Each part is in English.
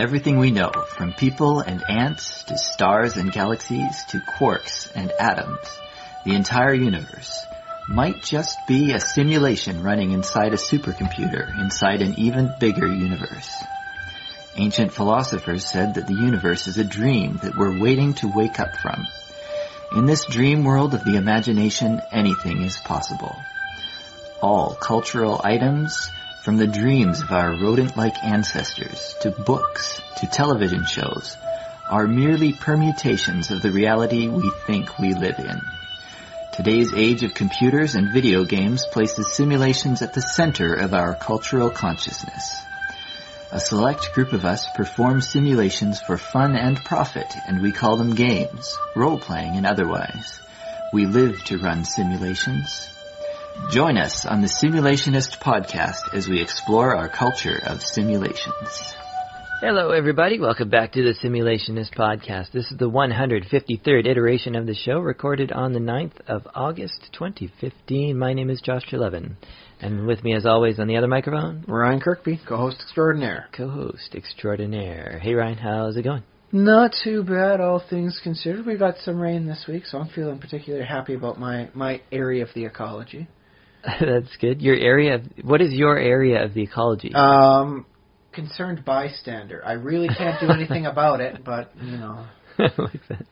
Everything we know, from people and ants to stars and galaxies to quarks and atoms, the entire universe, might just be a simulation running inside a supercomputer inside an even bigger universe. Ancient philosophers said that the universe is a dream that we're waiting to wake up from. In this dream world of the imagination, anything is possible. All cultural items, from the dreams of our rodent-like ancestors, to books, to television shows, are merely permutations of the reality we think we live in. Today's age of computers and video games places simulations at the center of our cultural consciousness. A select group of us perform simulations for fun and profit, and we call them games, role-playing and otherwise. We live to run simulations. Join us on the Simulationist podcast as we explore our culture of simulations. Hello, everybody. Welcome back to the Simulationist podcast. This is the 153rd iteration of the show, recorded on the 9th of August, 2015. My name is Josh Trelevin, and with me, as always, on the other microphone, Ryan Kirkby, co-host extraordinaire. Co-host extraordinaire. Hey, Ryan, how's it going? Not too bad, all things considered. We got some rain this week, so I'm feeling particularly happy about my area of the ecology. That's good. Your area. What is your area of the ecology? Concerned bystander. I really can't do anything about it, but you know. Like that.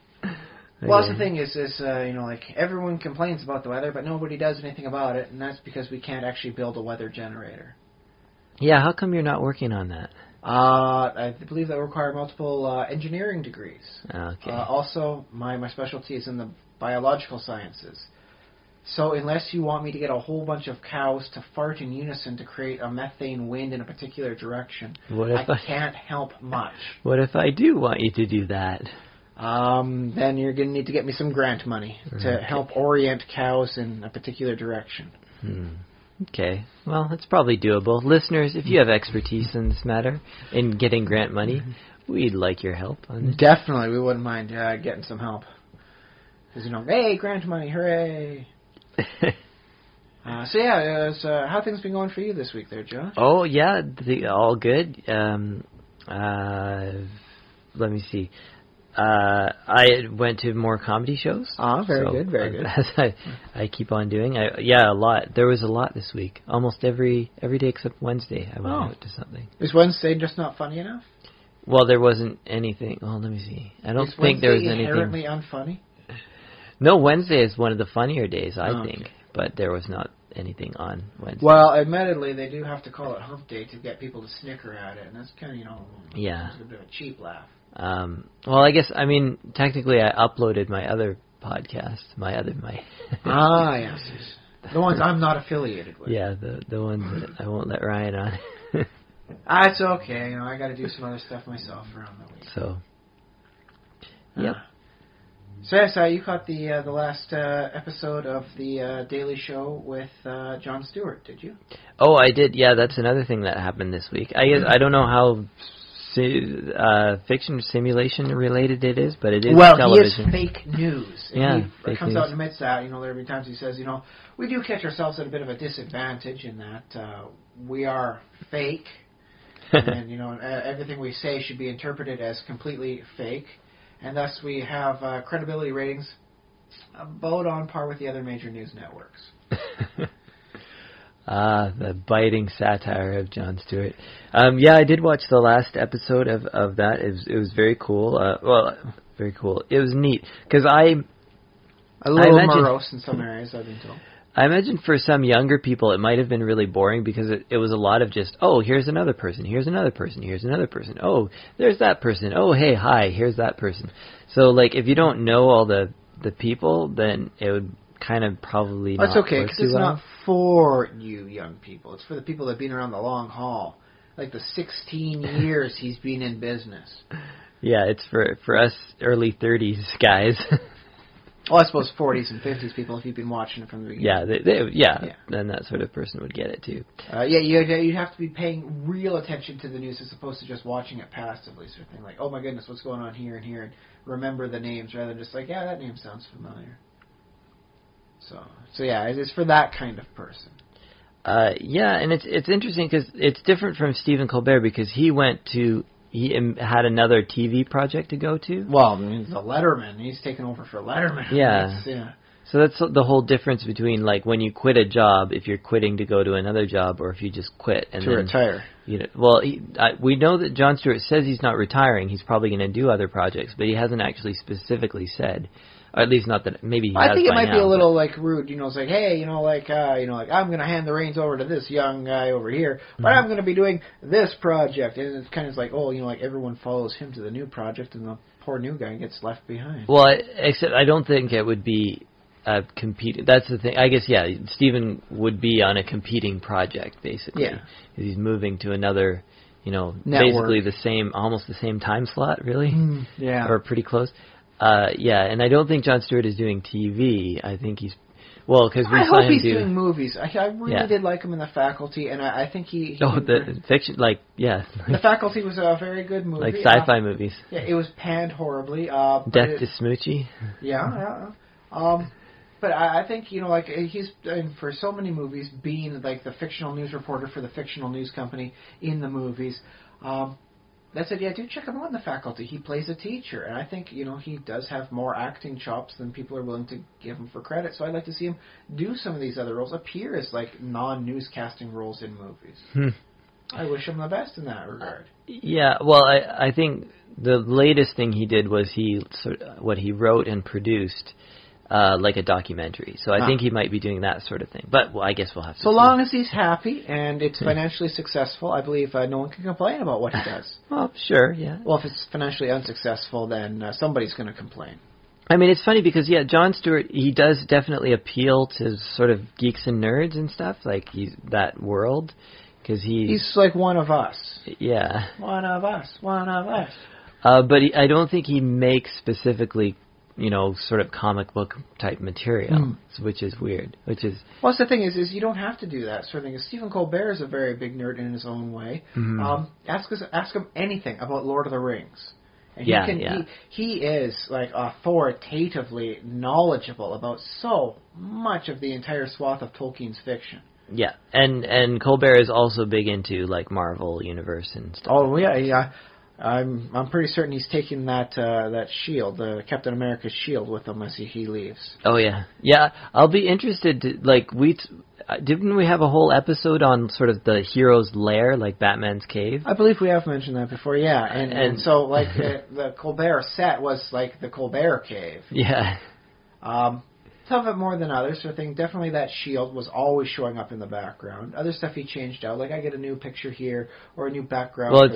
Well, that's the thing is like everyone complains about the weather, but nobody does anything about it, and that's because we can't actually build a weather generator. Yeah, how come you're not working on that? I believe that require multiple engineering degrees. Okay. Also, my specialty is in the biological sciences. So unless you want me to get a whole bunch of cows to fart in unison to create a methane wind in a particular direction, I can't help much. What if I do want you to do that? Then you're going to need to get me some grant money to help orient cows in a particular direction. Okay. Well, it's probably doable. Listeners, if you have expertise in this matter, in getting grant money, we'd like your help on this. Definitely. We wouldn't mind getting some help. Because, hey, grant money, hooray! How things been going for you this week there, Josh? Oh, yeah, all good. Let me see. I went to more comedy shows. Very good. As I keep on doing. A lot. There was a lot this week. Almost every day except Wednesday I went out to something. Is Wednesday just not funny enough? Well, there wasn't anything. Oh, let me see. I don't think there was anything. Is Wednesday inherently unfunny? No, Wednesday is one of the funnier days, I think. But there was not anything on Wednesday. Well, admittedly, they do have to call it hump day to get people to snicker at it, and that's kind of, it's a bit of a cheap laugh. Well, I guess, technically I uploaded my other podcast, my... Yes. The ones I'm not affiliated with. Yeah, the ones that I won't let Ryan on. It's okay. I got to do some other stuff myself around the week. So, yep. So yes, you caught the last episode of the Daily Show with Jon Stewart, did you? Oh, I did. Yeah, that's another thing that happened this week. I guess I don't know how fiction simulation related it is, but it is television. He is fake news. And he comes out and admits that. There have been times he says, we do catch ourselves at a bit of a disadvantage in that we are fake, and everything we say should be interpreted as completely fake. And thus we have credibility ratings about on par with the other major news networks. The biting satire of Jon Stewart. I did watch the last episode of that. It was very cool. Very cool. It was neat. Because a little morose in some areas, I've been told. I imagine for some younger people it might have been really boring because it was a lot of just, here's another person, here's another person, here's another person, there's that person, hey, hi, here's that person. So, if you don't know all the people, then it would kind of probably not work too well. That's okay, because it's not for you young people. It's for the people that have been around the long haul. Like the 16 years he's been in business. Yeah, it's for us early 30s guys. Well, I suppose 40s and 50s people if you've been watching it from the beginning. Yeah, then that sort of person would get it too. You'd have to be paying real attention to the news as opposed to just watching it passively, sort of thing. Like, oh my goodness, what's going on here and here, and remember the names rather than just like, yeah, that name sounds familiar. So yeah, it's for that kind of person. And it's interesting because it's different from Stephen Colbert because he went to he had another TV project to go to. Well, I mean, the Letterman. He's taken over for Letterman. Yeah. So that's the whole difference between, like, when you quit a job, if you're quitting to go to another job, or if you just quit and to retire. You know, well, we know that Jon Stewart says he's not retiring. He's probably going to do other projects, but he hasn't actually specifically said, or at least not that. Maybe he has. I think it might be a little but, like rude. You know, it's like, hey, you know, like I'm going to hand the reins over to this young guy over here, but I'm going to be doing this project, and it's kind of like, oh, you know, like everyone follows him to the new project, and the poor new guy gets left behind. Well, except I don't think it would be. Competing. That's the thing. I guess, yeah, Stephen would be on a competing project, basically. Yeah. Because he's moving to another, you know, network. basically almost the same time slot, really. Yeah. Or pretty close. Yeah, and I don't think Jon Stewart is doing TV. I think he's, well, because we saw him he's doing movies. I really did like him in The Faculty, and I think he the fiction, like, yeah. The Faculty was a very good movie. Like sci-fi movies. Yeah, it was panned horribly. Death to Smoochie. Yeah. But I think, you know, like, he's, for so many movies, being, like, the fictional news reporter for the fictional news company in the movies, that's it. Yeah, do check him out in The Faculty. He plays a teacher, and I think, you know, he does have more acting chops than people are willing to give him for credit, so I'd like to see him do some of these other roles, appear as, like, non-newscasting roles in movies. I wish him the best in that regard. Yeah, well, I think the latest thing he did was what he wrote and produced, like a documentary. So I think he might be doing that sort of thing. But, well, I guess we'll have to see. So long as he's happy and it's financially successful, I believe no one can complain about what he does. Well, sure, yeah. Well, if it's financially unsuccessful, then somebody's going to complain. I mean, it's funny because, yeah, Jon Stewart, he does definitely appeal to sort of geeks and nerds and stuff, like he's that world. Because he's like one of us. Yeah. One of us. But I don't think he makes specifically, you know, sort of comic book type material, which is weird. Well, that's the thing is you don't have to do that sort of thing. Stephen Colbert is a very big nerd in his own way. Ask him anything about Lord of the Rings. And he is, like, authoritatively knowledgeable about so much of the entire swath of Tolkien's fiction. Yeah, and Colbert is also big into, like, Marvel Universe and stuff. Oh, yeah. I'm pretty certain he's taking that shield, the Captain America's shield, with him as he leaves. Oh yeah. I'll be interested to, like, didn't we have a whole episode on sort of the hero's lair, like Batman's cave? I believe we have mentioned that before. Yeah, and so, like, the Colbert set was like the Colbert cave. Yeah. Some of it more than others, so I think definitely that shield was always showing up in the background. Other stuff he changed out, like I get a new picture here or a new background. Well,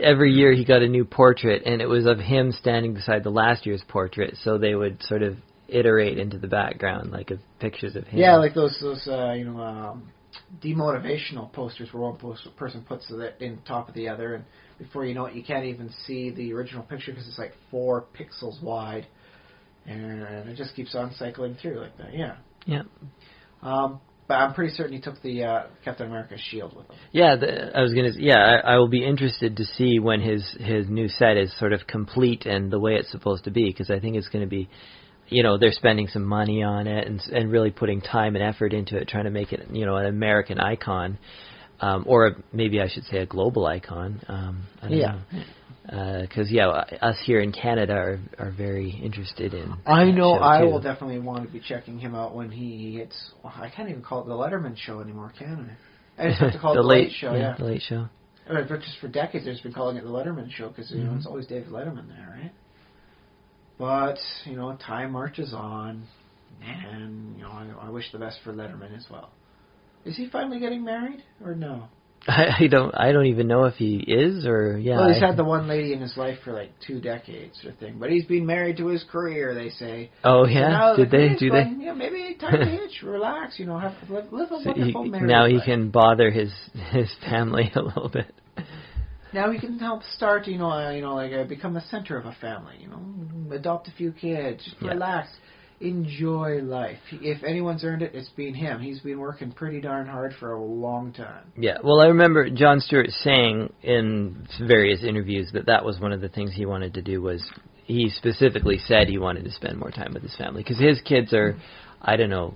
every year he got a new portrait, and it was of him standing beside the last year's portrait, so they would sort of iterate into the background, like of pictures of him. Yeah, like those demotivational posters where one person puts it in top of the other, and before you know it, you can't even see the original picture because it's like 4 pixels wide. And it just keeps on cycling through like that, yeah. Yeah. But I'm pretty certain he took the Captain America's shield with him. Yeah, I will be interested to see when his new set is sort of complete and the way it's supposed to be, because I think it's going to be, you know, they're spending some money on it and really putting time and effort into it, trying to make it, you know, an American icon, or maybe I should say a global icon. I don't know. Because, us here in Canada are very interested in I know I will definitely want to be checking him out when he hits... Well, I can't even call it the Letterman Show anymore, can I? I just have to call it the Late Show, yeah. The Late Show. But just for decades, they've been calling it the Letterman Show because, you know, it's always David Letterman there, right? But, you know, time marches on, and, you know, I wish the best for Letterman as well. Is he finally getting married, or no? I don't even know if he is or Well, he's had the one lady in his life for like 2 decades or thing, but he's been married to his career. They say. Oh yeah, did they? Do they? Yeah, maybe time to hitch, relax. You know, live a wonderful marriage. Now he life. Can bother his family a little bit. Now he can help start. Become the center of a family. You know, adopt a few kids, just relax. Enjoy life. If anyone's earned it, it's been him. He's been working pretty darn hard for a long time. Yeah, well, I remember Jon Stewart saying in various interviews that was one of the things he wanted to do was he specifically said he wanted to spend more time with his family because his kids are, I don't know,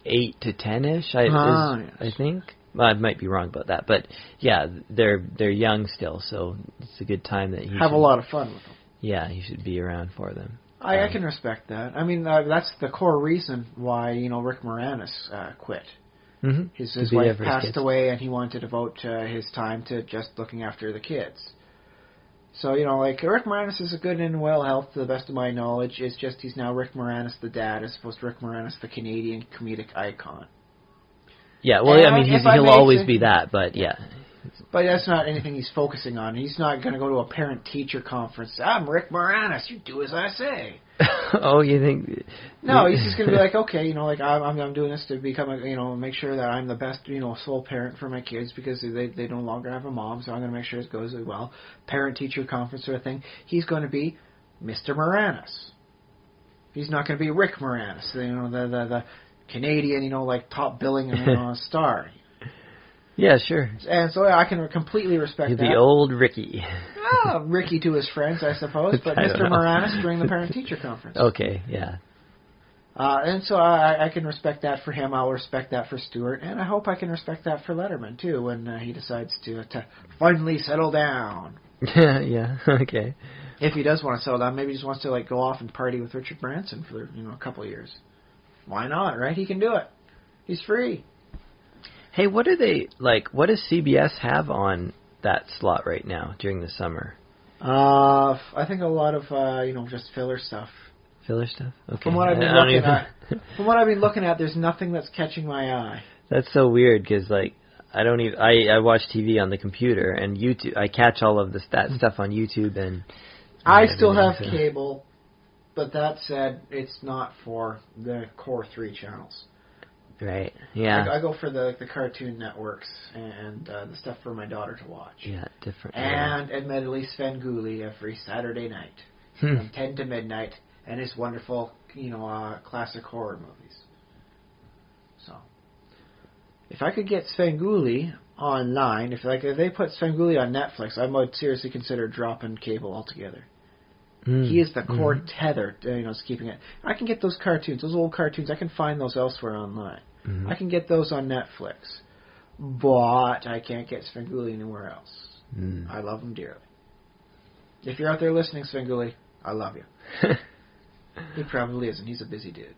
8 to 10-ish, I think. I might be wrong about that, but yeah, they're young still, so it's a good time that have a lot of fun with them. Yeah, you should be around for them. I can respect that. I mean, that's the core reason why Rick Moranis quit. Mm-hmm. His wife passed away, and he wanted to devote his time to just looking after the kids. So, Rick Moranis is good and well health, to the best of my knowledge. It's just he's now Rick Moranis the dad, as opposed to Rick Moranis the Canadian comedic icon. Yeah, well, I mean, he'll always be that, but yeah. But that's not anything he's focusing on. He's not going to go to a parent-teacher conference. I'm Rick Moranis. You do as I say. Oh, you think? No, he's just going to be like, okay, I'm doing this to become make sure that I'm the best, sole parent for my kids because they no longer have a mom, so I'm going to make sure it goes well. Parent-teacher conference sort of thing. He's going to be Mr. Moranis. He's not going to be Rick Moranis, the Canadian, top billing star. Yeah, sure. And so I can completely respect that. The old Ricky. Ricky to his friends, I suppose, but Mr. Moranis during the parent-teacher conference. Okay, yeah. And so I can respect that for him. I'll respect that for Stewart, and I hope I can respect that for Letterman, too, when he decides to finally settle down. Yeah, okay. If he does want to settle down, maybe he just wants to go off and party with Richard Branson for a couple of years. Why not, right? He can do it. He's free. Hey, what does CBS have on that slot right now during the summer? I think a lot of just filler stuff. Filler stuff? Okay. From what I've been looking at, there's nothing that's catching my eye. That's so weird because I watch TV on the computer and YouTube. I catch all of that stuff on YouTube and I still have cable, but that said, it's not for the core 3 channels. Right. Yeah. I go for the Cartoon Networks and the stuff for my daughter to watch. Yeah, different. And admittedly, Sven Gulli every Saturday night from 10 to midnight, and his wonderful, classic horror movies. So, if I could get Sven Gulli online, if they put Sven Gulli on Netflix, I might seriously consider dropping cable altogether. He is the core tether, is keeping it. I can get those cartoons, those old cartoons. I can find those elsewhere online. I can get those on Netflix, but I can't get Sven Gulli anywhere else. I love him dearly. If you're out there listening, Sven Gulli, I love you. He probably isn't. He's a busy dude.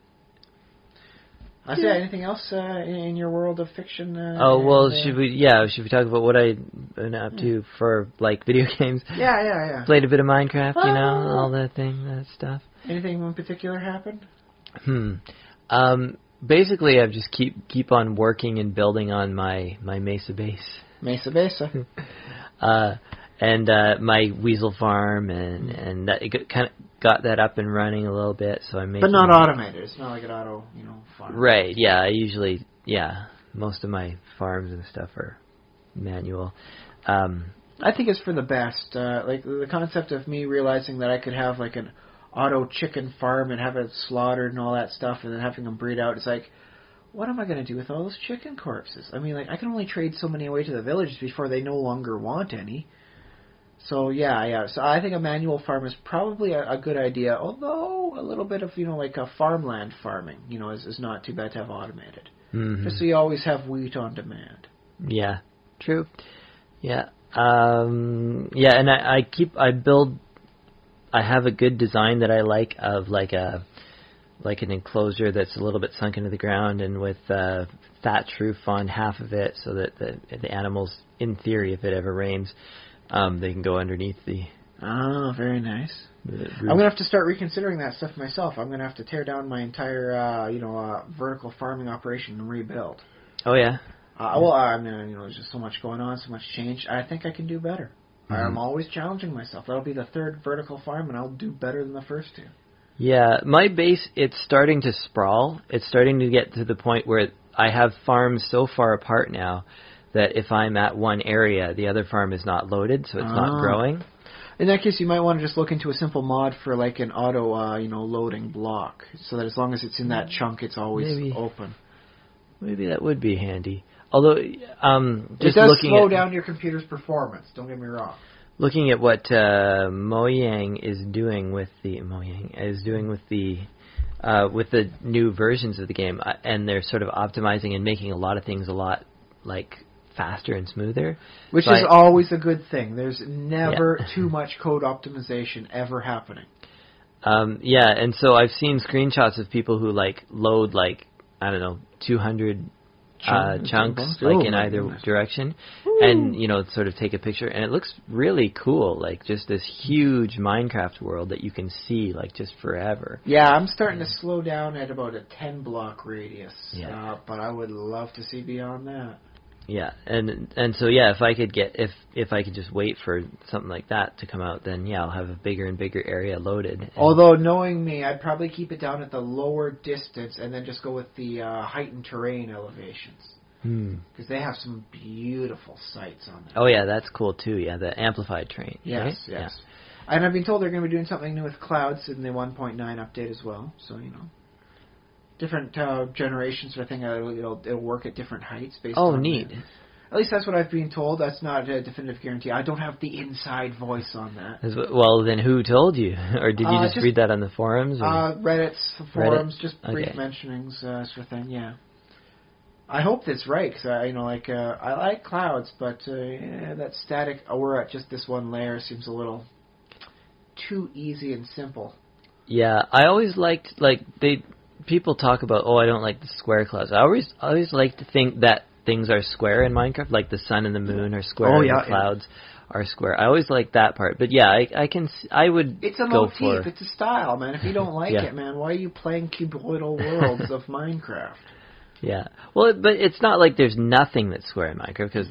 I say anything else in your world of fiction? Should we talk about what I've been up to for video games? Yeah. Played a bit of Minecraft, all that stuff. Anything in particular happened? Basically, I've just keep on working and building on my Mesa base. Mesa Base. And my weasel farm, and that it kind of got that up and running a little bit. So I'm making, but not automated. It's not like an auto, farm. Right? Yeah. I usually, most of my farms and stuff are manual. I think it's for the best. The concept of me realizing that I could have an auto chicken farm and have it slaughtered and all that stuff, and then having them breed out. It's like, what am I going to do with all those chicken corpses? I mean, I can only trade so many away to the villages before they no longer want any. So, yeah. So I think a manual farm is probably a good idea, although a little bit of, a farmland farming, is not too bad to have automated. Mm-hmm. Just so you always have wheat on demand. Yeah, true. Yeah. And I have a good design that I like of an enclosure that's a little bit sunk into the ground and with thatch roof on half of it so that the animals, in theory, if it ever rains, they can go underneath the... Oh, very nice. I'm going to have to start reconsidering that stuff myself. I'm going to have to tear down my entire, vertical farming operation and rebuild. Oh, yeah? There's just so much going on, so much change. I think I can do better. Mm-hmm. I'm always challenging myself. That'll be the 3rd vertical farm, and I'll do better than the first 2. Yeah, my base, it's starting to sprawl. It's starting to get to the point where I have farms so far apart now that if I'm at one area, the other farm is not loaded, so it's not growing. In that case, you might want to just look into a simple mod for an auto, loading block, so that as long as it's in that chunk, it's always open. Maybe that would be handy. Although, it does slow down your computer's performance. Don't get me wrong. Looking at what Mojang is doing with the with the new versions of the game, and they're sort of optimizing and making a lot of things a lot faster and smoother. Which is always a good thing. There's never too much code optimization ever happening. And so I've seen screenshots of people who load 200 chunks in either direction, and sort of take a picture, and it looks really cool, just this huge Minecraft world that you can see just forever. Yeah, I'm starting to slow down at about a 10 block radius, but I would love to see beyond that. Yeah, and so if I could if I could just wait for something like that to come out, then I'll have a bigger and bigger area loaded. Although knowing me, I'd probably keep it down at the lower distance and then just go with the heightened terrain elevations. Because they have some beautiful sights on there. Oh yeah, that's cool too. Yeah, the amplified terrain. Yes, right? yes. Yeah. And I've been told they're going to be doing something new with clouds in the 1.9 update as well. So different generations sort of thing. It'll work at different heights based on... Oh, neat. At least that's what I've been told. That's not a definitive guarantee. I don't have the inside voice on that. Well, then who told you? Or did you just read that on the forums? Or? Reddit's forums, just brief mentionings, sort of thing, yeah. I hope that's right, because I like clouds, but that static aura at just this one layer seems a little too easy and simple. Yeah, I always liked, people talk about, I don't like the square clouds. I always like to think that things are square in Minecraft, like the sun and the moon are square, and the clouds are square. I always like that part. But I would It's a go motif, for... it's a style, man. If you don't like it, man, why are you playing cuboidal worlds of Minecraft? Yeah. Well, but it's not like there's nothing that's square in Minecraft, because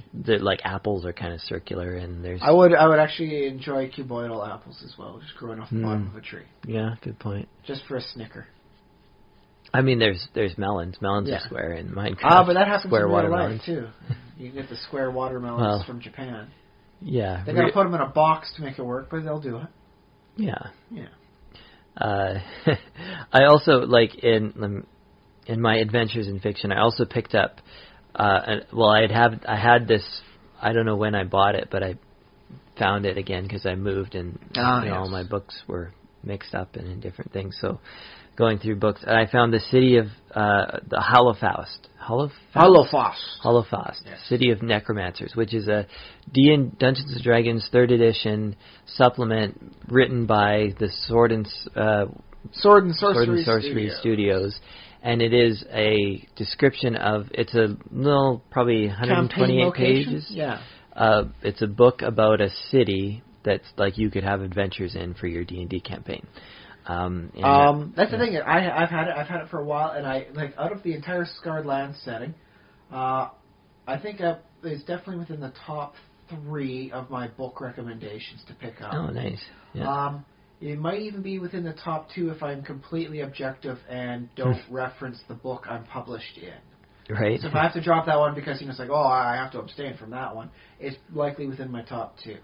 apples are kind of circular, and there's... I would actually enjoy cuboidal apples as well, just growing off the bottom of a tree. Yeah, good point. Just for a snicker. I mean, there's melons. Melons are square in Minecraft. But that happens square in real life, too. You get the square watermelons from Japan. Yeah. They got to put them in a box to make it work, but they'll do it. Yeah. Yeah. I also, in my adventures in fiction, I also picked up, I had this, I don't know when I bought it, but I found it again because I moved and all my books were mixed up and in different things, so going through books, and I found the City of, the Hollowfaust, yes. City of Necromancers, which is a Dungeons & Dragons 3rd edition supplement written by the Sword and Sorcery Studios. And it is a description of, it's a little, probably 128 pages. Yeah. It's a book about a city that's you could have adventures in for your D&D campaign. That's the thing. I've had it for a while, and out of the entire Scarred Lands setting, I think it's definitely within the top 3 of my book recommendations to pick up. Oh, nice. Yeah. It might even be within the top 2 if I'm completely objective and don't reference the book I'm published in. Right. So if I have to drop that one because it's I have to abstain from that one, it's likely within my top 2.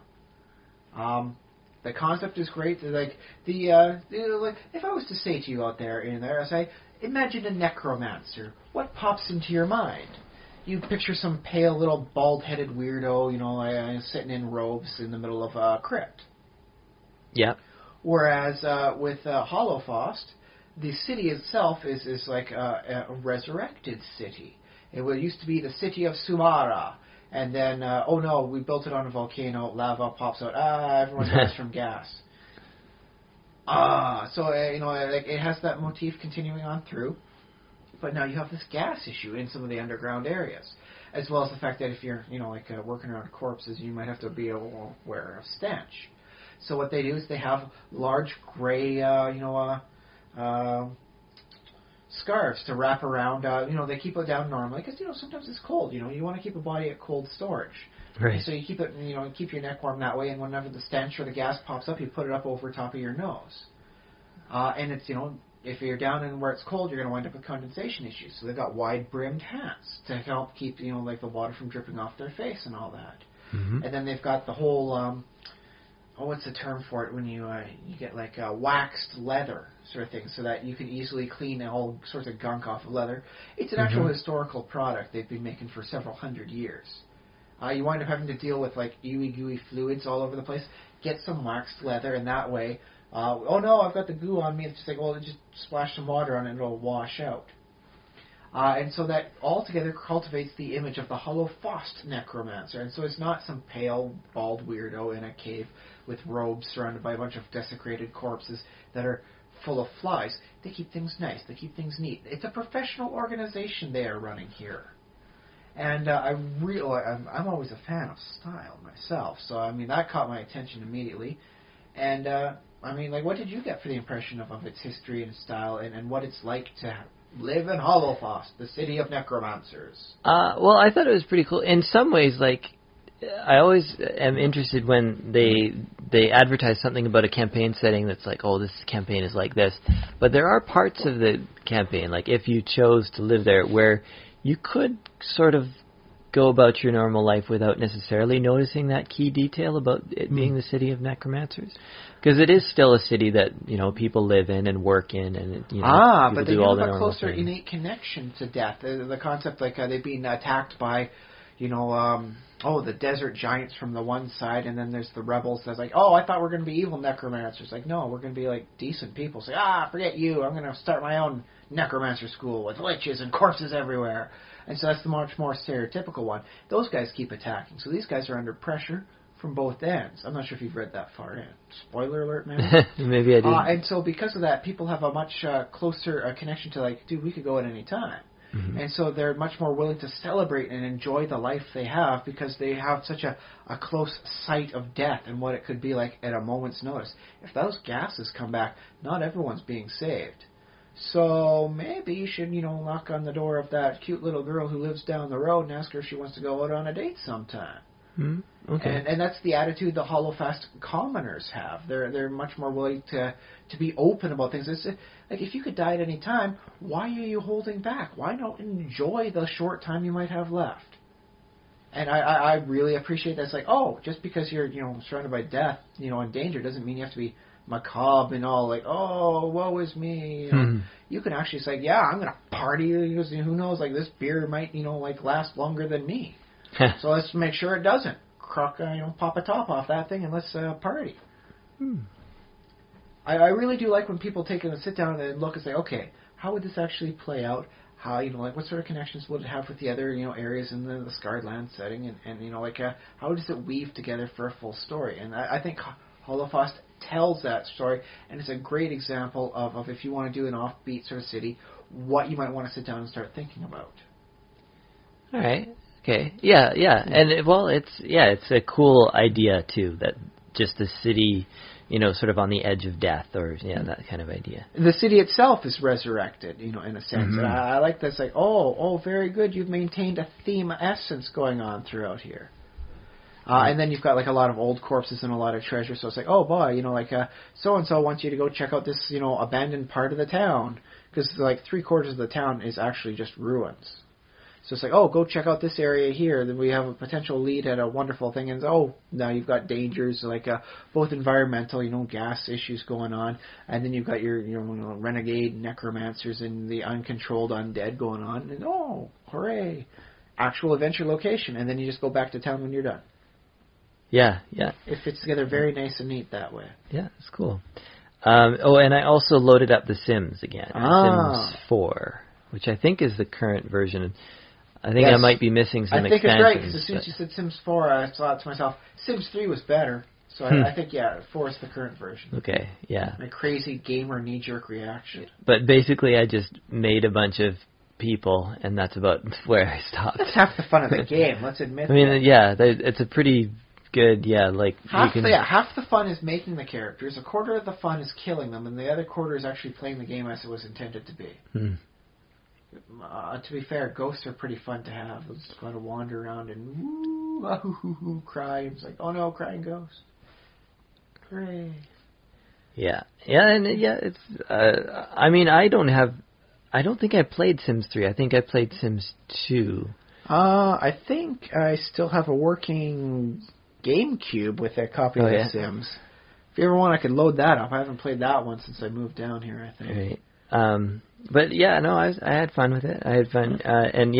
The concept is great. If I was to say to you out there, I say, imagine a necromancer. What pops into your mind? You picture some pale little bald-headed weirdo, sitting in robes in the middle of a crypt. Yeah. Whereas with Hollowfaust, the city itself is like a resurrected city. It used to be the city of Sumara. And then, we built it on a volcano, lava pops out, everyone dies from gas. It has that motif continuing on through. But now you have this gas issue in some of the underground areas. As well as the fact that if you're, working around corpses, you might have to be aware of stench. So what they do is they have large gray, scarves to wrap around. They keep it down normally because sometimes it's cold. You want to keep a body at cold storage. Right. So you keep it, keep your neck warm that way. And whenever the stench or the gas pops up, you put it up over top of your nose. And it's if you're down in where it's cold, you're going to wind up with condensation issues. So they've got wide-brimmed hats to help keep the water from dripping off their face and all that. Mm-hmm. And then they've got the whole what's the term for it when you get waxed leather sort of thing, so that you can easily clean all sorts of gunk off of leather. It's an actual historical product they've been making for several hundred years. You wind up having to deal with ooey gooey fluids all over the place. Get some waxed leather, and that way, I've got the goo on me. It's just just splash some water on it and it'll wash out. And so that altogether cultivates the image of the Hollowfaust necromancer. And so it's not some pale, bald weirdo in a cave with robes surrounded by a bunch of desecrated corpses that are full of flies. They keep things nice. They keep things neat. It's a professional organization they are running here. And I'm always a fan of style myself. So, I mean, that caught my attention immediately. And, I mean, like, what did you get for the impression of its history and style and what it's like to live in Hollowfaust, the City of Necromancers? Well, I thought it was pretty cool. In some ways, like, I always am interested when they advertise something about a campaign setting that's like, oh, this campaign is like this. But there are parts of the campaign, like if you chose to live there, where you could sort of go about your normal life without necessarily noticing that key detail about it being the City of Necromancers. Because it is still a city that, you know, people live in and work in, and but they do do all have the a closer things. innate connection to death. The concept, like, they've been attacked by, the desert giants from the one side, and then there's the rebels that's like, oh, I thought we're going to be evil necromancers. Like, no, we're going to be, like, decent people. Say, forget you. I'm going to start my own necromancer school with witches and corpses everywhere. And so that's the much more stereotypical one. Those guys keep attacking. So these guys are under pressure from both ends. I'm not sure if you've read that far in. Spoiler alert, man. Maybe I did. And so because of that, people have a much closer connection to, like, dude, we could go at any time. Mm-hmm. And so they're much more willing to celebrate and enjoy the life they have because they have such a close sight of death and what it could be like at a moment's notice. If those gases come back, not everyone's being saved. So maybe you should, knock on the door of that cute little girl who lives down the road and ask her if she wants to go out on a date sometime. Mm-hmm. Okay. And that's the attitude the Hollowfaust commoners have. They're much more willing to be open about things. It's like, if you could die at any time, why are you holding back? Why not enjoy the short time you might have left? And I really appreciate that. It's like, just because you're surrounded by death, and danger, doesn't mean you have to be macabre and all like, oh, woe is me. You can actually say, yeah, I'm going to party. Who knows? Like, this beer might last longer than me. So let's make sure it doesn't. Pop a top off that thing and let's party. I really do like when people take and sit down and look and say, okay, how would this actually play out? How, what sort of connections would it have with the other, areas in the Scarred Land setting? And how does it weave together for a full story? And I think Hollowfaust tells that story, and it's a great example of if you want to do an offbeat sort of city, what you might want to sit down and start thinking about. All right. Okay. Yeah. And it's a cool idea too, that just the city, sort of on the edge of death, or that kind of idea. The city itself is resurrected, in a sense. Mm-hmm. And I like this, like, very good. You've maintained a theme essence going on throughout here. And then you've got a lot of old corpses and a lot of treasure. So it's like, so and so wants you to go check out this, abandoned part of the town, because 3/4 of the town is actually just ruins. So it's like, go check out this area here. Then we have a potential lead at a wonderful thing. And now you've got dangers both environmental, gas issues going on. And then you've got your, renegade necromancers and the uncontrolled undead going on. And hooray, actual adventure location. And then you just go back to town when you're done. Yeah. It fits together very nice and neat that way. Yeah, it's cool. And I also loaded up The Sims again. Sims 4, which I think is the current version. I think I might be missing some expansions. I think it's right, because as soon as you said Sims 4, I thought to myself, Sims 3 was better. So I think, 4 is the current version. Okay, yeah. My crazy gamer knee-jerk reaction. But basically I just made a bunch of people, and that's about where I stopped. That's half the fun of the game, let's admit that. I mean, it's a pretty good, half the fun is making the characters, 1/4 of the fun is killing them, and the other 1/4 is actually playing the game as it was intended to be. To be fair, ghosts are pretty fun to have. Just got to wander around and cry. It's like, oh no, crying ghost. Hooray. Yeah, it's. I mean, I don't think I played Sims 3. I think I played Sims 2. I think I still have a working GameCube with a copy of The Sims. If you ever want, I could load that up. I haven't played that one since I moved down here, I think. Right. But I had fun with it. I had fun, and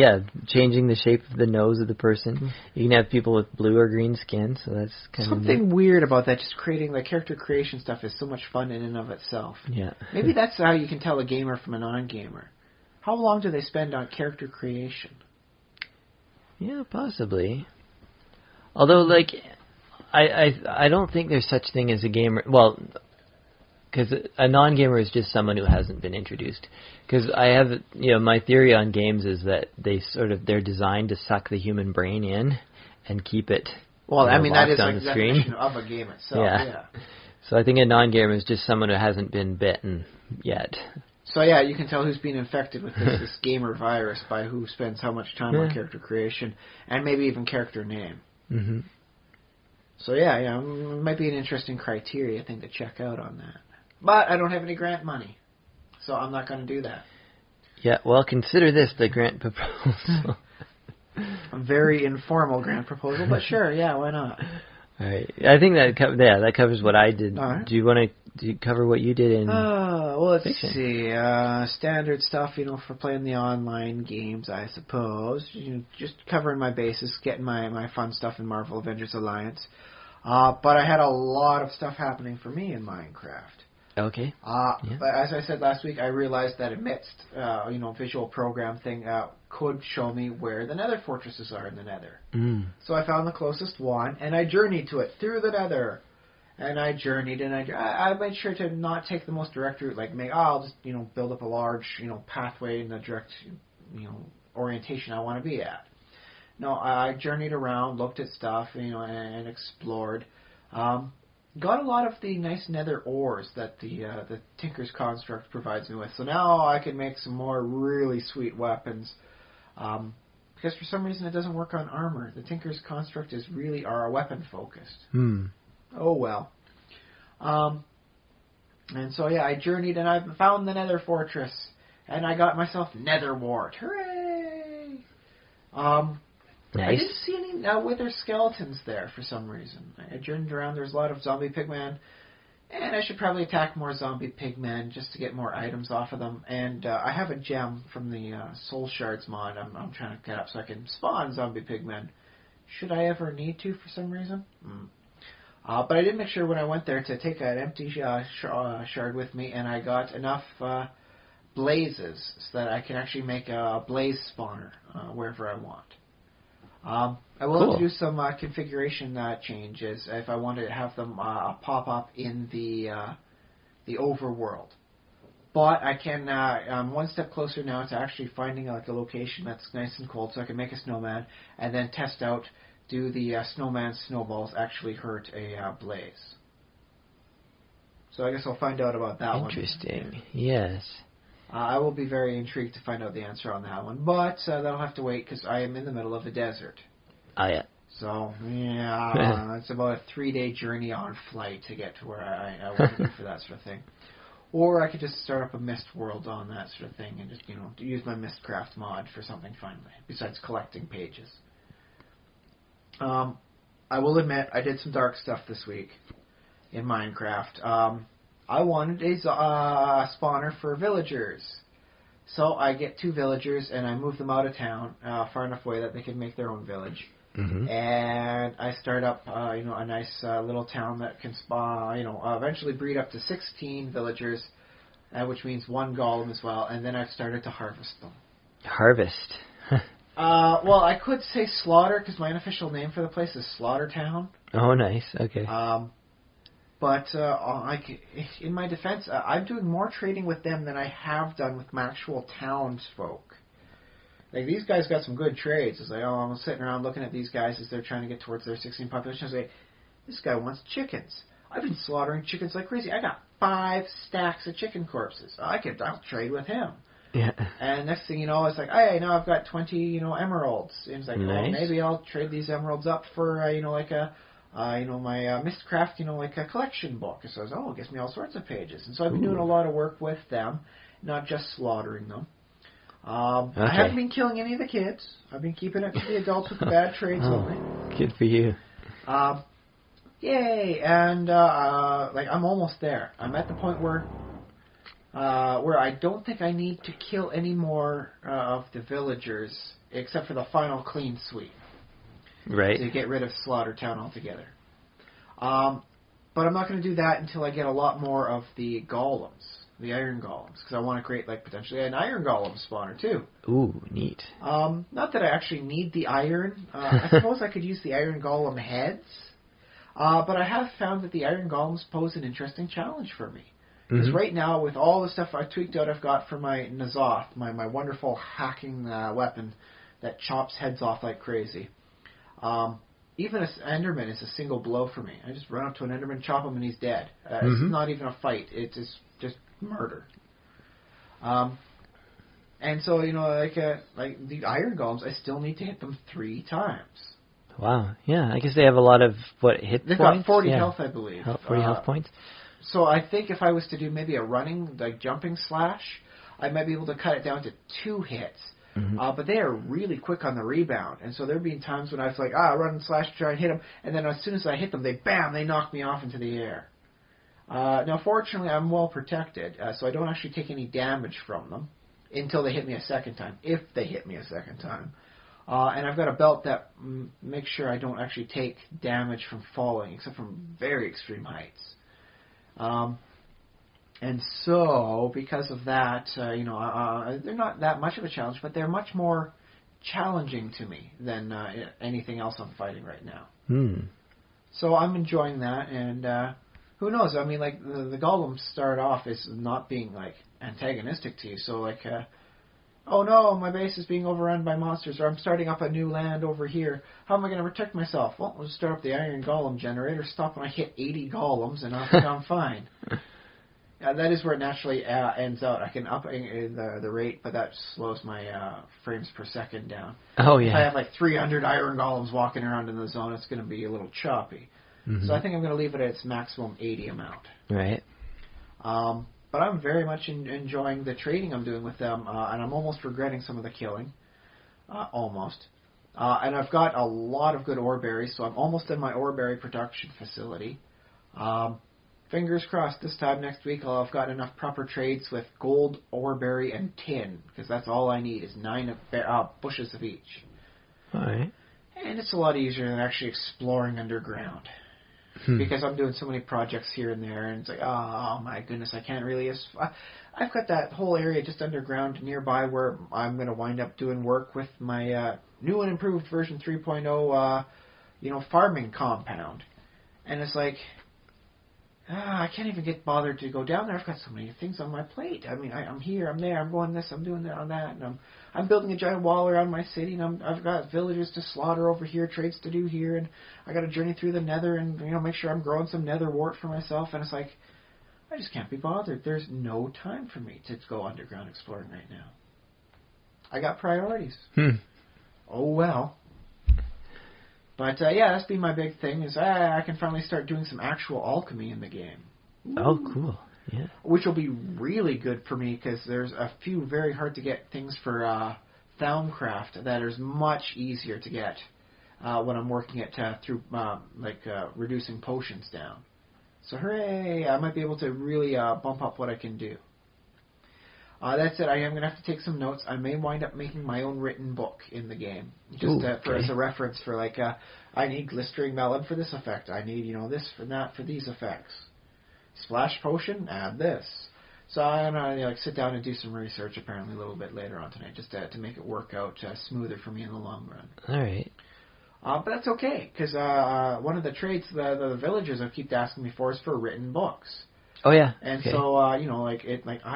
changing the shape of the nose of the person. You can have people with blue or green skin, so that's kind of something weird about that. Just creating the character creation stuff is so much fun in and of itself. Yeah. Maybe that's how you can tell a gamer from a non-gamer. How long do they spend on character creation? Yeah, possibly. Although, like, I don't think there's such thing as a gamer. Well, because a non-gamer is just someone who hasn't been introduced. Because I have, my theory on games is that they're designed to suck the human brain in and keep it. Well, I mean, that is on like the screen of a game itself. Yeah. So I think a non-gamer is just someone who hasn't been bitten yet. So yeah, you can tell who's been infected with this gamer virus by who spends how much time on character creation and maybe even character name. Mm-hmm. So yeah, it might be an interesting criteria thing to check out on that. But I don't have any grant money, so I'm not going to do that. Yeah, well, consider this the grant proposal. A very informal grant proposal, but sure, yeah, why not? All right, I think that covers what I did. All right. Do you cover what you did in? Well, let's fiction? see. Standard stuff, for playing the online games, I suppose. Just covering my bases, getting my fun stuff in Marvel Avengers Alliance. But I had a lot of stuff happening for me in Minecraft. Okay. But as I said last week, I realized that amidst, visual program thing could show me where the Nether fortresses are in the Nether. Mm. So I found the closest one, and I journeyed to it through the Nether. And I journeyed, and I made sure to not take the most direct route, like I'll just, build up a large, pathway in the direct, orientation I want to be at. No, I journeyed around, looked at stuff, and explored. Got a lot of the nice nether ores that the Tinker's Construct provides me with. So now I can make some more really sweet weapons. Because for some reason it doesn't work on armor. The Tinker's Construct is really weapon focused. Oh well. And so yeah, I journeyed and I found the Nether Fortress. And I got myself Nether Wart. Hooray! Nice. I didn't see any wither skeletons there for some reason. I journeyed around. There's a lot of zombie pigmen, and I should probably attack more zombie pigmen just to get more items off of them. And I have a gem from the Soul Shards mod I'm trying to get up so I can spawn zombie pigmen. Should I ever need to for some reason? But I did make sure when I went there to take an empty shard with me, and I got enough blazes so that I can actually make a blaze spawner wherever I want. I will have to do some configuration changes if I want to have them pop up in the overworld. But I can, I'm one step closer now to actually finding a location that's nice and cold so I can make a snowman and then test out, do the snowman snowballs actually hurt a blaze. So I guess I'll find out about that one. Interesting, yes. I will be very intrigued to find out the answer on that one, but that'll have to wait because I am in the middle of a desert. Oh, yeah. So, yeah, it's about a 3-day journey on flight to get to where I want to be for that sort of thing. Or I could just start up a Mist world on that sort of thing and just, use my Mistcraft mod for something fun, besides collecting pages. I will admit, I did some dark stuff this week in Minecraft. I wanted a spawner for villagers. So I get 2 villagers and I move them out of town far enough away that they can make their own village. Mm-hmm. And I start up, a nice little town that can spawn, eventually breed up to 16 villagers, which means 1 golem as well. And then I've started to harvest them. Harvest. Well, I could say slaughter because my unofficial name for the place is Slaughter Town. Oh, nice. Okay. But in my defense, I'm doing more trading with them than I have done with my actual townsfolk. Like, these guys got some good trades. It's like, I'm sitting around looking at these guys as they're trying to get towards their 16 population. I say, this guy wants chickens. I've been slaughtering chickens like crazy. I got 5 stacks of chicken corpses. I'll trade with him. Yeah. And next thing you know, it's like, hey, now I've got 20, emeralds. And it's like, nice. Well, maybe I'll trade these emeralds up for, my Mistcraft, like a collection book. So it gives me all sorts of pages. And so I've been doing a lot of work with them, not just slaughtering them. Okay. I haven't been killing any of the kids. I've been keeping it to the adults with the bad trades only. Good for you. Yay! And I'm almost there. I'm at the point where I don't think I need to kill any more of the villagers, except for the final clean sweep. Right. To get rid of Slaughter Town altogether. But I'm not going to do that until I get a lot more of the golems. the iron golems, because I want to create like potentially an iron golem spawner too. Ooh, neat. Not that I actually need the iron. I suppose I could use the iron golem heads, but I have found that the iron golems pose an interesting challenge for me. Because right now, with all the stuff I tweaked out, I've got for my N'Zoth, my wonderful hacking weapon that chops heads off like crazy. Even an Enderman is a single blow for me. I just run up to an Enderman, chop him, and he's dead. It's not even a fight. It's just murder. And so, like the iron golems, I still need to hit them 3 times. Wow. Yeah, I guess they have a lot of, hit They've points? They've got 40 health, I believe. 40 health points? So I think if I was to do maybe a running, jumping slash, I might be able to cut it down to 2 hits. But they are really quick on the rebound. And so there have been times when I was like, run and slash to try and hit them. And then as soon as I hit them, they knock me off into the air. Now, fortunately, I'm well protected, so I don't actually take any damage from them until they hit me a second time, if they hit me a second time. And I've got a belt that makes sure I don't actually take damage from falling, except from very extreme heights. And so, because of that, they're not that much of a challenge, but they're much more challenging to me than anything else I'm fighting right now. So I'm enjoying that, and who knows? I mean, like, the golems start off as not being, like, antagonistic to you, so, like, oh no, my base is being overrun by monsters, or I'm starting up a new land over here. How am I going to protect myself? Well, I'll just start up the iron golem generator, stop when I hit 80 golems, and I'm fine. That is where it naturally ends out. I can up the rate, but that slows my frames per second down. Oh, yeah. If I have like 300 iron golems walking around in the zone, it's going to be a little choppy. So I think I'm going to leave it at its maximum 80 amount. Right. But I'm very much enjoying the trading I'm doing with them, and I'm almost regretting some of the killing. Almost. And I've got a lot of good ore berries, so I'm almost in my ore berry production facility. Fingers crossed this time next week I've got enough proper trades with gold, ore berry, and tin, because that's all I need is 9 bushes of each. All right. And it's a lot easier than actually exploring underground. Because I'm doing so many projects here and there, and it's like, oh my goodness, I can't really... I've got that whole area just underground nearby where I'm going to wind up doing work with my new and improved version 3.0, farming compound. And it's like... I can't even get bothered to go down there. I've got so many things on my plate. I mean, I'm here, I'm there, I'm going this, I'm doing that, on that, and I'm building a giant wall around my city, and I've got villagers to slaughter over here, trades to do here, and I got to journey through the nether and make sure I'm growing some nether wart for myself. And it's like, I just can't be bothered. There's no time for me to go underground exploring right now. I got priorities. Oh well. But, that's been my big thing, is I can finally start doing some actual alchemy in the game. Oh, cool. Yeah. Which will be really good for me, because there's a few very hard-to-get things for Thaumcraft that is much easier to get when I'm working it through, reducing potions down. So, hooray! I might be able to really bump up what I can do. That's it. I am going to have to take some notes. I may wind up making my own written book in the game. Just as a reference for, I need glistering melon for this effect. I need, this for that for these effects. Splash potion, add this. So I'm going to sit down and do some research apparently a little bit later on tonight, just to make it work out smoother for me in the long run. All right. But that's okay, because one of the traits the villagers have kept asking me for is for written books. Oh yeah. And okay. so I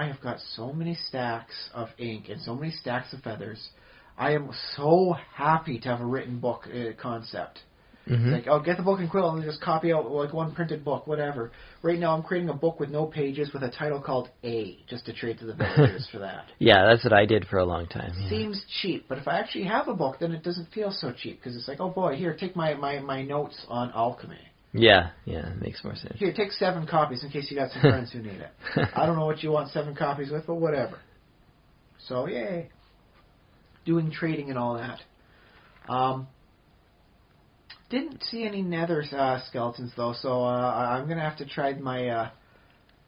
have got so many stacks of ink and so many stacks of feathers. I am so happy to have a written book concept. It's like, I'll get the book and quill and just copy out one printed book, whatever. Right now I'm creating a book with no pages with a title called A, just to trade to the villagers for that. Yeah, that's what I did for a long time. Yeah. Seems cheap, but if I actually have a book, then it doesn't feel so cheap, because it's like, oh boy, here, take my notes on alchemy. Yeah, it makes more sense. Here, take 7 copies in case you got some friends who need it. I don't know what you want 7 copies with, but whatever. So, yay. Doing trading and all that. Didn't see any nether skeletons, though, so I'm going to have to try my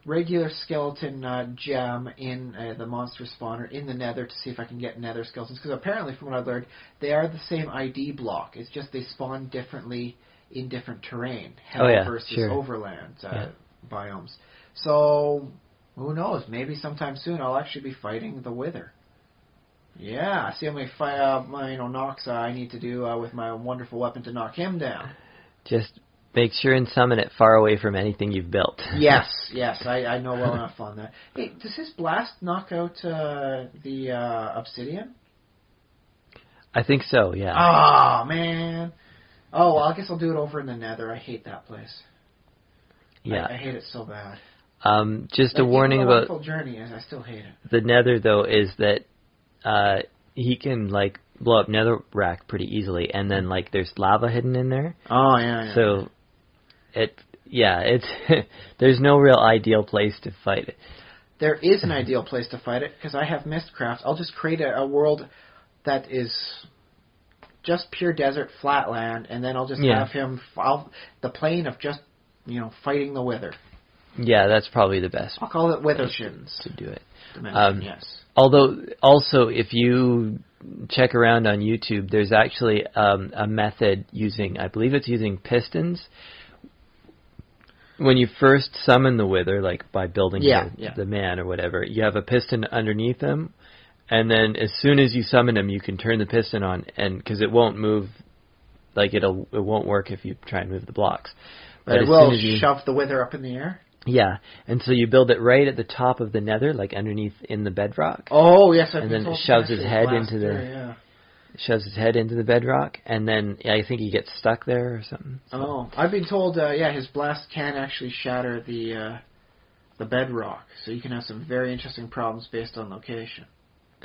regular skeleton gem in the monster spawner in the nether to see if I can get nether skeletons, because apparently, from what I've learned, they are the same ID block. It's just they spawn differently in different terrain, hell versus overland biomes. So Who knows? Maybe sometime soon I'll actually be fighting the Wither. Yeah, see how many knocks I need to do with my wonderful weapon to knock him down. Just make sure and summon it far away from anything you've built. Yes, I know well enough on that. Hey, does his blast knock out the obsidian? I think so, yeah. Oh, man. Oh, well, I guess I'll do it over in the Nether. I hate that place. Yeah. I hate it so bad. Just a warning about... Wonderful journey is, I still hate it. The Nether, though, is that he can, like, blow up netherrack pretty easily, and then, like, there's lava hidden in there. Oh, yeah. So, it's there's no real ideal place to fight it. There is an ideal place to fight it, because I have Mistcraft. I'll just create a world that is just pure desert, flat land, and then I'll just have him the plane of just, fighting the Wither. Yeah, that's probably the best. I'll call it Withershins. To do it. Yes. Although, also, if you check around on YouTube, there's actually a method I believe it's using pistons. When you first summon the Wither, like by building the man or whatever, you have a piston underneath him, and then as soon as you summon him, you can turn the piston on, and because it won't move, like it won't work if you try and move the blocks. But it will shove the Wither up in the air? Yeah, and so you build it right at the top of the Nether, like underneath in the bedrock. Oh, yes, and then it shoves his head into the bedrock, and then I think he gets stuck there or something. So. Oh, I've been told, his blast can actually shatter the bedrock, so you can have some very interesting problems based on location.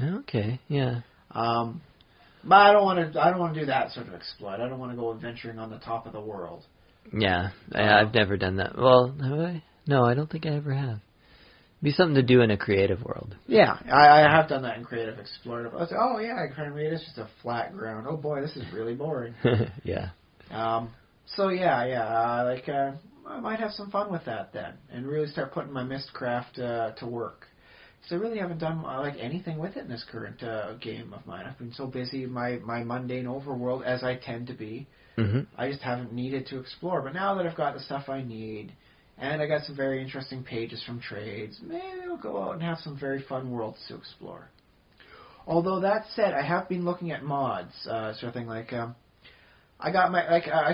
Okay, yeah. But I don't want to do that sort of exploit. I don't want to go adventuring on the top of the world. Yeah, I've never done that. Well, have I? No, I don't think I ever have. It'd be something to do in a creative world. Yeah, I have done that in creative explorative. I was like, oh yeah, it's just a flat ground. Oh boy, this is really boring. Yeah. So I might have some fun with that then, and really start putting my Mistcraft to work. So I really haven't done anything with it in this current game of mine. I've been so busy in my mundane overworld, as I tend to be. Mm-hmm. I just haven't needed to explore. But now that I've got the stuff I need, and I got some very interesting pages from trades, maybe I'll go out and have some very fun worlds to explore. Although that said, I have been looking at mods, sort of thing I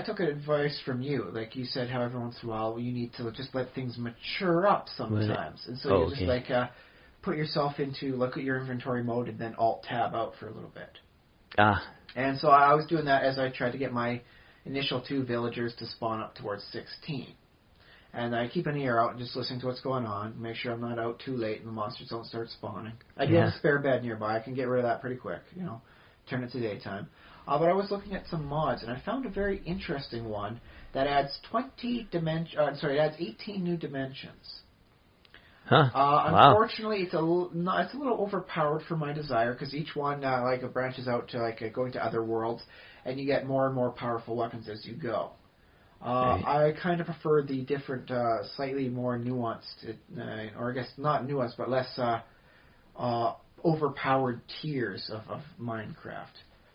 took advice from you. Like you said, how every once in a while you need to just let things mature up sometimes, right. And so you just put yourself into look at your inventory mode and then Alt-Tab out for a little bit. And so I was doing that as I tried to get my initial 2 villagers to spawn up towards 16. And I keep an ear out and just listening to what's going on, make sure I'm not out too late and the monsters don't start spawning. I do have a spare bed nearby. I can get rid of that pretty quick, turn it to daytime. But I was looking at some mods, and I found a very interesting one that adds 18 new dimensions. Huh. Unfortunately, it's a little overpowered for my desire, because each one branches out to going to other worlds, and you get more and more powerful weapons as you go. Right. I kind of prefer the different, slightly more nuanced, or I guess not nuanced, but less overpowered tiers of Minecraft.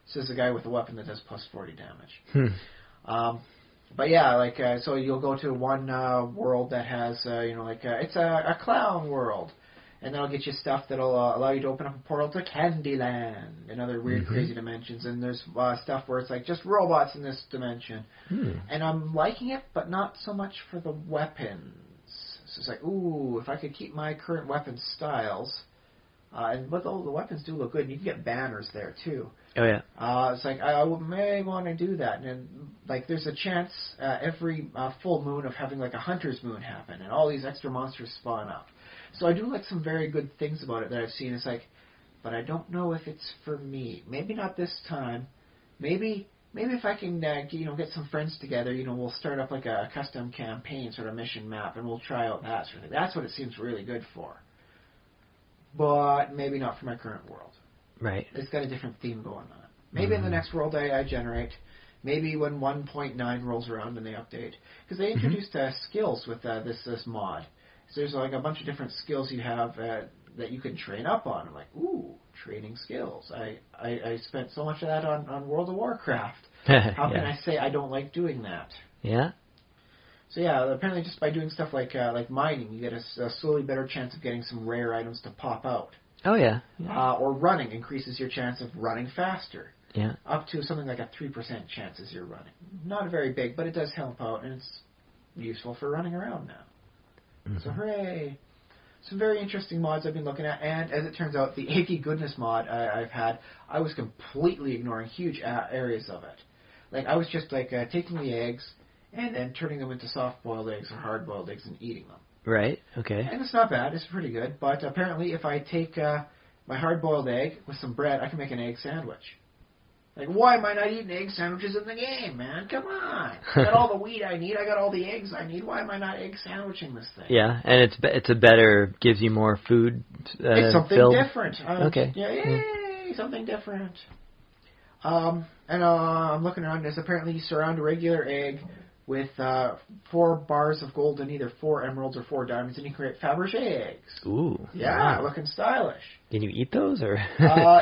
So there's a guy with a weapon that does plus 40 damage. But yeah, so you'll go to one world that has, it's a clown world. And that'll get you stuff that'll allow you to open up a portal to Candyland and other weird, crazy dimensions. And there's stuff where it's just robots in this dimension. And I'm liking it, but not so much for the weapons. So it's ooh, if I could keep my current weapon styles. But the weapons do look good. And you can get banners there, too. Oh, yeah. It's I may want to do that. And there's a chance every full moon of having a hunter's moon happen. And all these extra monsters spawn up. So I do like some very good things about it that I've seen. It's but I don't know if it's for me. Maybe not this time. Maybe if I can get some friends together, we'll start up a custom campaign sort of mission map, and we'll try out that sort of thing. That's what it seems really good for. But maybe not for my current world. Right. It's got a different theme going on. Maybe in the next world I generate. Maybe when 1.9 rolls around and they update. Because they introduced skills with this mod. So there's a bunch of different skills you have that you can train up on. I'm ooh, training skills. I spent so much of that on World of Warcraft. How can I say I don't like doing that? Yeah. So yeah, apparently just by doing stuff like mining, you get a slowly better chance of getting some rare items to pop out. Oh, yeah. Or running increases your chance of running faster. Yeah. Up to something like a 3% chance as you're running. Not very big, but it does help out, and it's useful for running around now. So hooray! Some very interesting mods I've been looking at, and as it turns out, the Achy Goodness mod I've had, I was completely ignoring huge areas of it. Like, I was just like taking the eggs and then turning them into soft-boiled eggs or hard-boiled eggs and eating them. Right, okay. And it's not bad, it's pretty good, but apparently if I take my hard-boiled egg with some bread, I can make an egg sandwich. Like, why am I not eating egg sandwiches in the game, man? Come on. I got all the wheat I need. I got all the eggs I need. Why am I not egg sandwiching this thing? Yeah, and it's a better, gives you more food. It's something filled. different. Okay. Yeah, yay, something different. And I'm looking around. There's apparently you surround a regular egg with 4 bars of gold and either 4 emeralds or 4 diamonds, and you create Fabergé eggs. Ooh. Yeah, wow. looking stylish. Can you eat those, or?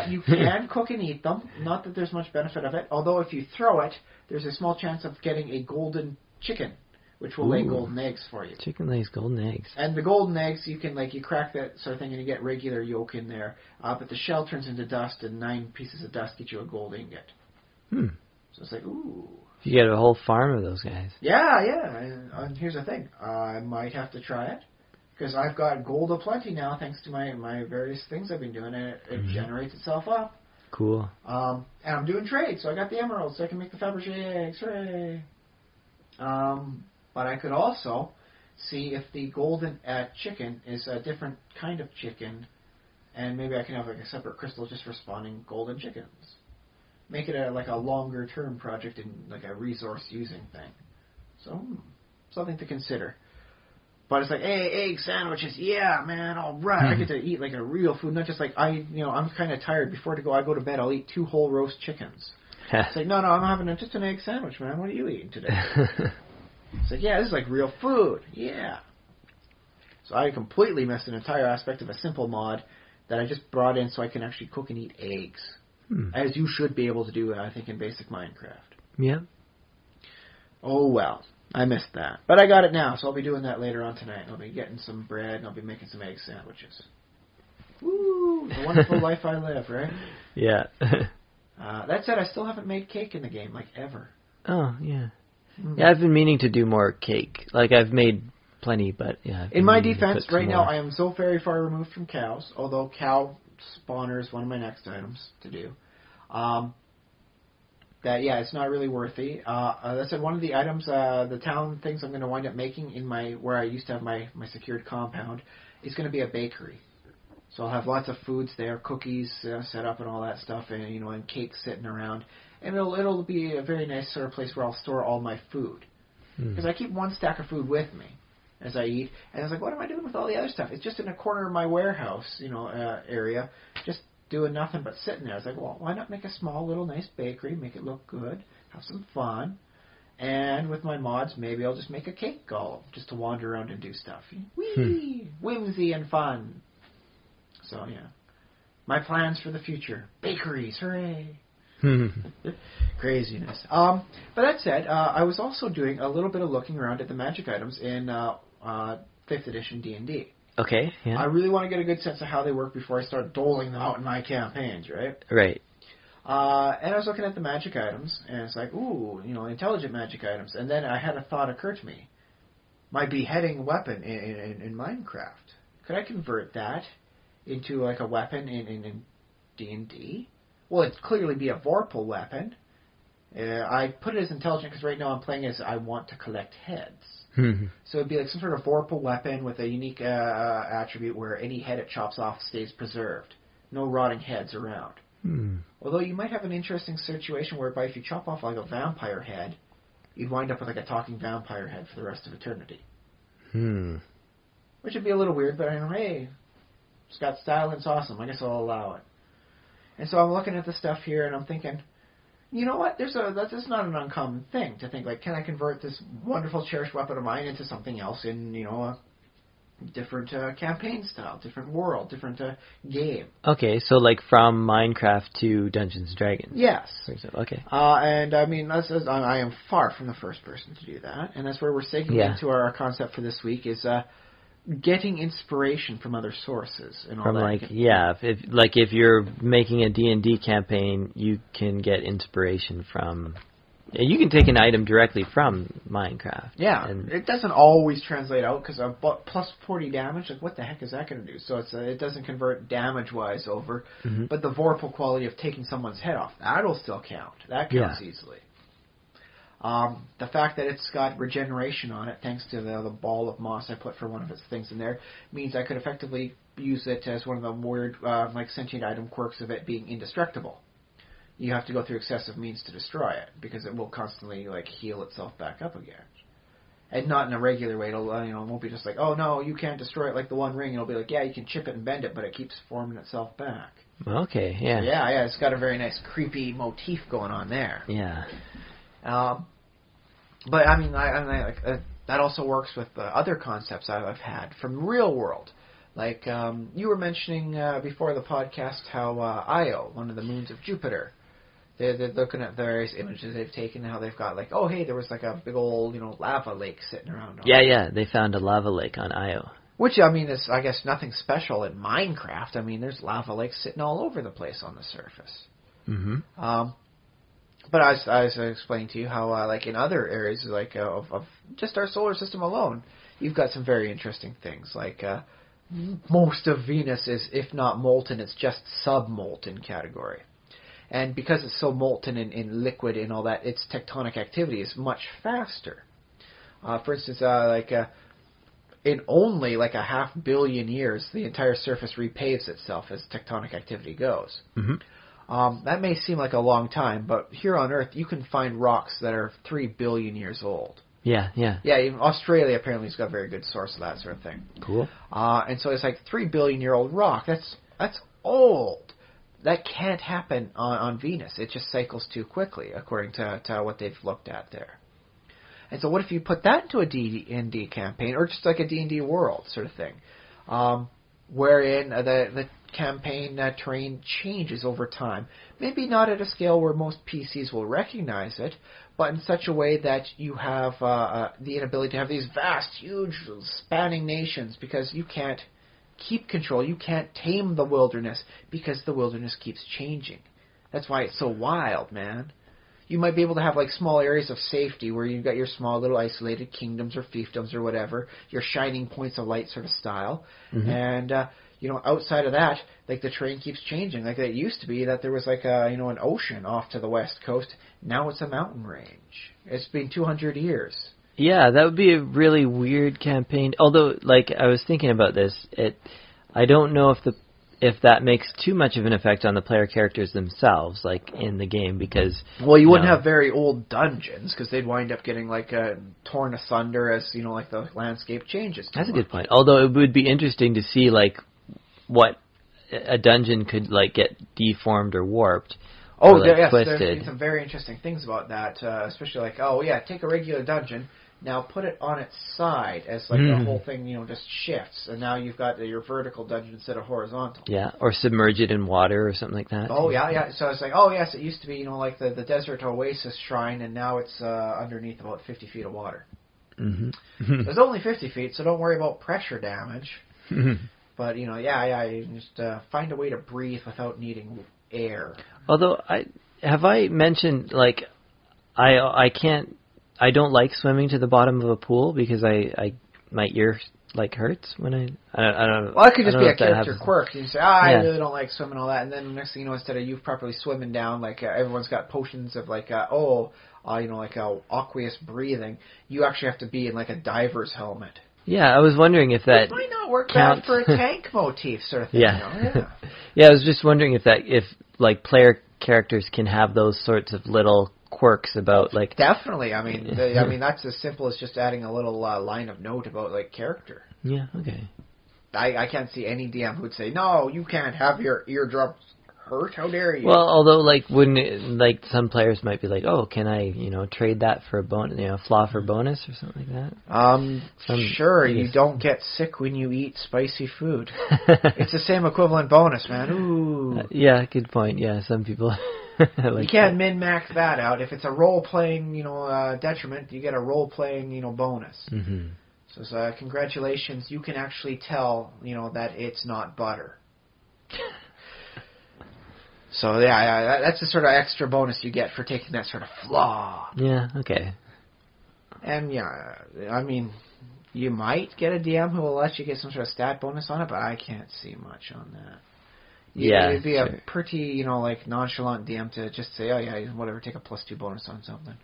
You can cook and eat them. Not that there's much benefit of it. Although if you throw it, there's a small chance of getting a golden chicken, which will lay golden eggs for you. Chicken lays golden eggs. And the golden eggs, you can you crack that sort of thing and you get regular yolk in there. But the shell turns into dust, and 9 pieces of dust get you a gold ingot. So it's like, ooh. You get a whole farm of those guys. Yeah. And here's the thing. I might have to try it. Because I've got gold aplenty now, thanks to my various things I've been doing, and it generates itself up. Cool. And I'm doing trade, so I got the emeralds, so I can make the Fabergé eggs. Hooray! But I could also see if the golden chicken is a different kind of chicken, and maybe I can have a separate crystal just for spawning golden chickens. Make it a longer term project and a resource using thing. So something to consider. But it's like, hey, egg sandwiches, yeah, man, all right. I get to eat a real food, not just I'm kind of tired. Before I go to bed, I'll eat 2 whole roast chickens. It's like, no, I'm having just an egg sandwich, man. What are you eating today? It's like, yeah, this is real food, yeah. So I completely missed an entire aspect of a simple mod that I just brought in so I can actually cook and eat eggs, as you should be able to do, I think, in basic Minecraft. Yeah. Oh, well. I missed that. But I got it now, so I'll be doing that later on tonight. I'll be getting some bread, and I'll be making some egg sandwiches. Woo! The wonderful life I live, right? Yeah. That said, I still haven't made cake in the game, ever. Oh, yeah. Yeah, I've been meaning to do more cake. I've made plenty, but, yeah. In my defense, right now, I am so very far removed from cows, although cow spawner is one of my next items to do. That, yeah, it's not really worthy. That said, one of the items, the town things I'm going to wind up making in where I used to have my secured compound is going to be a bakery. So I'll have lots of foods there, cookies set up and all that stuff, and cakes sitting around. And it'll be a very nice sort of place where I'll store all my food. Because I keep 1 stack of food with me as I eat. And I was like, what am I doing with all the other stuff? It's just in a corner of my warehouse, area, just doing nothing but sitting there. I was like, well, why not make a small little nice bakery, make it look good, have some fun, and with my mods, maybe I'll just make a cake golem just to wander around and do stuff. Whee! Whimsy and fun. So, yeah. My plans for the future. Bakeries, hooray! Craziness. But that said, I was also doing a little bit of looking around at the magic items in 5th edition D&D. Okay, yeah. I really want to get a good sense of how they work before I start doling them out in my campaigns, right? Right. And I was looking at the magic items, and it's like, ooh, intelligent magic items. And then I had a thought occur to me. My beheading weapon in Minecraft. Could I convert that into a weapon in D&D? Well, it'd clearly be a Vorpal weapon. I put it as intelligent because right now I'm playing as I want to collect heads. So it'd be some sort of Vorpal weapon with a unique attribute where any head it chops off stays preserved. No rotting heads around. Although you might have an interesting situation whereby if you chop off a vampire head, you'd wind up with a talking vampire head for the rest of eternity. Which would be a little weird, but hey, it's got style and it's awesome. I guess I'll allow it. And so I'm looking at the stuff here and I'm thinking, you know what? That's not an uncommon thing to think, can I convert this wonderful, cherished weapon of mine into something else in, different campaign style, different world, different game. Okay, so like from Minecraft to Dungeons & Dragons. Yes. Okay. And I mean, I am far from the first person to do that, and that's where we're segueing into our concept for this week is getting inspiration from other sources and all from that. if you're making a D&D campaign, you can get inspiration from. You can take an item directly from Minecraft. Yeah, and it doesn't always translate out because plus 40 damage. Like, what the heck is that going to do? So it doesn't convert damage-wise over, but the vorpal quality of taking someone's head off, that'll still count. That counts easily. The fact that it's got regeneration on it, thanks to the ball of moss I put for one of its things in there, means I could effectively use it as one of the weird, sentient item quirks of it being indestructible. You have to go through excessive means to destroy it, because it will constantly, heal itself back up again. And not in a regular way. It'll, it won't be just like, oh, no, you can't destroy it like the One Ring. It'll be like, yeah, you can chip it and bend it, but it keeps forming itself back. Okay, yeah. So yeah, it's got a very nice creepy motif going on there. Yeah. But, I mean, that also works with other concepts I've had from real world. Like, you were mentioning before the podcast how Io, one of the moons of Jupiter, they're looking at the various images they've taken, how they've got, there was a big old, lava lake sitting around. Yeah, they found a lava lake on Io. Which, I mean, is, I guess, nothing special in Minecraft. I mean, there's lava lakes sitting all over the place on the surface. Mm-hmm. But I was explaining to you how, in other areas, of just our solar system alone, you've got some very interesting things. Most of Venus is, if not molten, it's just sub-molten category. And because it's so molten in liquid and all that, its tectonic activity is much faster. For instance, in only a 500 million years, the entire surface repaves itself as tectonic activity goes. Mm-hmm. That may seem like a long time, but here on Earth, you can find rocks that are 3 billion years old. Yeah. Yeah, even Australia apparently has got a very good source of that sort of thing. Cool. And so it's 3 billion year old rock. That's old. That can't happen on Venus. It just cycles too quickly, according to what they've looked at there. And so what if you put that into a D&D campaign, or just a D&D world sort of thing, wherein the campaign terrain changes over time. Maybe not at a scale where most PCs will recognize it, but in such a way that you have the inability to have these vast, huge, spanning nations, because you can't keep control. You can't tame the wilderness because the wilderness keeps changing. That's why it's so wild, man. You might be able to have small areas of safety where you've got your small little isolated kingdoms or fiefdoms or whatever, your shining points of light sort of style. Mm-hmm. And, outside of that, the terrain keeps changing. It used to be that there was an ocean off to the west coast. Now it's a mountain range. It's been 200 years. Yeah, that would be a really weird campaign. Although, I was thinking about this, I don't know if that makes too much of an effect on the player characters themselves, in the game, because... Well, you wouldn't have very old dungeons, because they'd wind up getting, torn asunder as, the landscape changes. That's a good point. Although it would be interesting to see, what a dungeon could, get deformed or warped. Oh, yes, twisted. There's some very interesting things about that, especially take a regular dungeon, now put it on its side as the whole thing, just shifts, and now you've got your vertical dungeon instead of horizontal. Yeah, or submerge it in water or something like that. Oh, yeah. So it's oh, yes, it used to be, the desert oasis shrine, and now it's underneath about 50 feet of water. Mm-hmm. There's only 50 feet, so don't worry about pressure damage. But, you just find a way to breathe without needing air. Although, I mentioned, I don't like swimming to the bottom of a pool because my ear hurts when I don't know. Well, that could just be a character quirk. You say, I really don't like swimming, all that, and then the next thing you know, instead of you properly swimming down, everyone's got potions of aqueous breathing, you actually have to be in a diver's helmet. Yeah, I was wondering if that might not work counts. bad for a tank motif sort of thing. Yeah. Yeah, I was just wondering if player characters can have those sorts of little quirks about Definitely. I mean, that's as simple as just adding a little line of note about character. Yeah. Okay. I can't see any DM who'd say, no, you can't have your eardrums hurt? How dare you? Well, although, wouldn't it, some players might be like, oh, can I, trade that for a bonus, flaw for bonus or something like that? Sure, you don't get sick when you eat spicy food. It's the same equivalent bonus, man. Ooh. Yeah, good point. Yeah, some people... you can't min-max that out. If it's a role-playing, detriment, you get a role-playing, bonus. Mm-hmm. So congratulations, you can actually tell, that it's not butter. So yeah, that's the sort of extra bonus you get for taking that sort of flaw. Yeah, okay. And yeah, I mean, you might get a DM who will let you get some sort of stat bonus on it, but I can't see much on that. Yeah, it'd be a pretty, nonchalant DM to just say, oh yeah, whatever, take a +2 bonus on something.